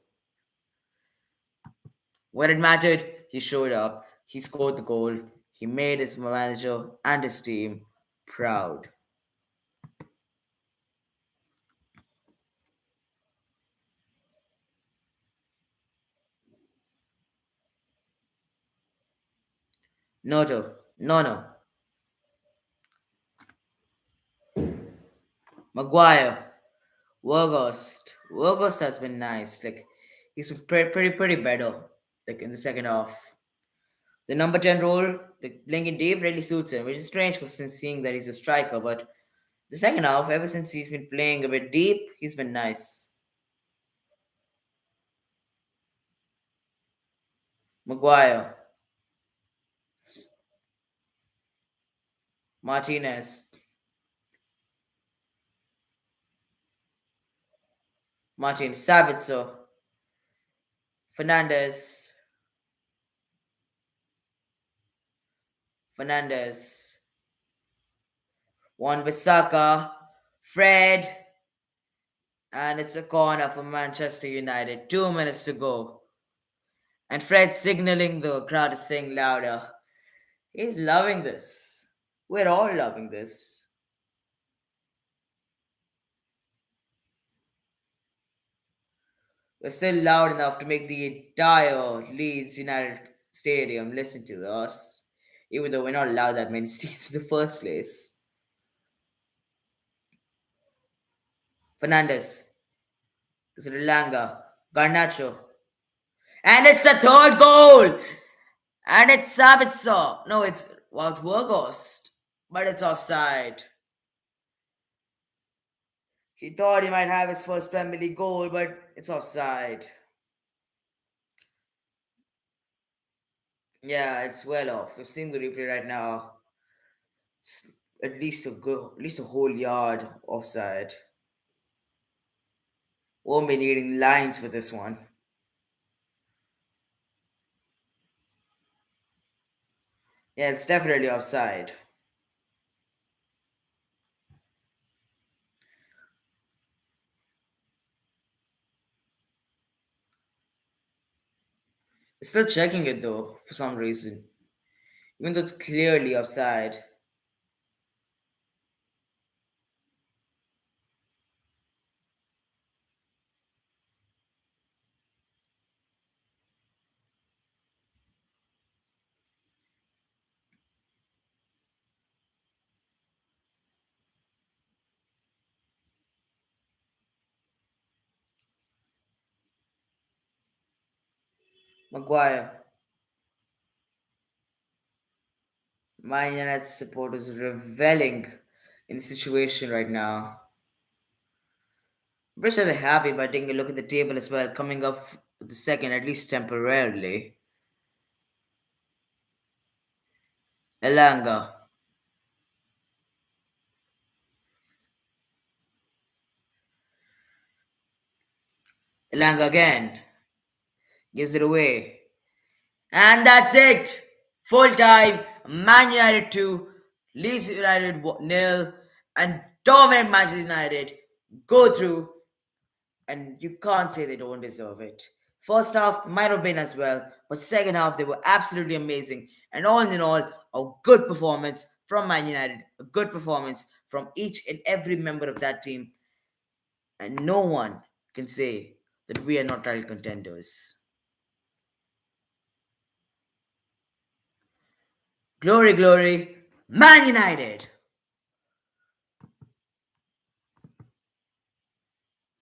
When it mattered, he showed up. He scored the goal. He made his manager and his team proud. No. Maguire. Worgost has been nice. Like he's been pretty better. Like in the second half, the number 10 role, like playing in deep, really suits him, which is strange because since seeing that he's a striker. But the second half, ever since he's been playing a bit deep, he's been nice. Maguire, Martinez, Sabitzer, Fernandez, Fernandez, Wan Bissaka, Fred, and it's a corner for Manchester United. 2 minutes to go. And Fred signaling the crowd to sing louder. He's loving this. We're all loving this. We're still loud enough to make the entire Leeds United Stadium listen to us, even though we're not allowed that many seats in the first place. Fernandez, Langa, Garnacho. And it's the third goal! And it's Sabitzer. No, it's Wout Weghorst. But it's offside. He thought he might have his first Premier League goal, but it's offside. Yeah, it's well off. We've seen the replay right now. It's at least a whole yard offside. Won't be needing lines for this one. Yeah, it's definitely offside. Still checking it though, for some reason. Even though it's clearly offside. Maguire. Man United supporters reveling in the situation right now. I'm pretty sure they're happy by taking a look at the table as well, coming up with the second, at least temporarily. Elanga. Elanga again gives it away. And that's it. Full time. Man United 2, Leeds United nil, and dominant Manchester United go through, and you can't say they don't deserve it. First half might have been as well, but second half they were absolutely amazing. And all in all, a good performance from Man United, a good performance from each and every member of that team, and no one can say that we are not title contenders. Glory, glory, Man United!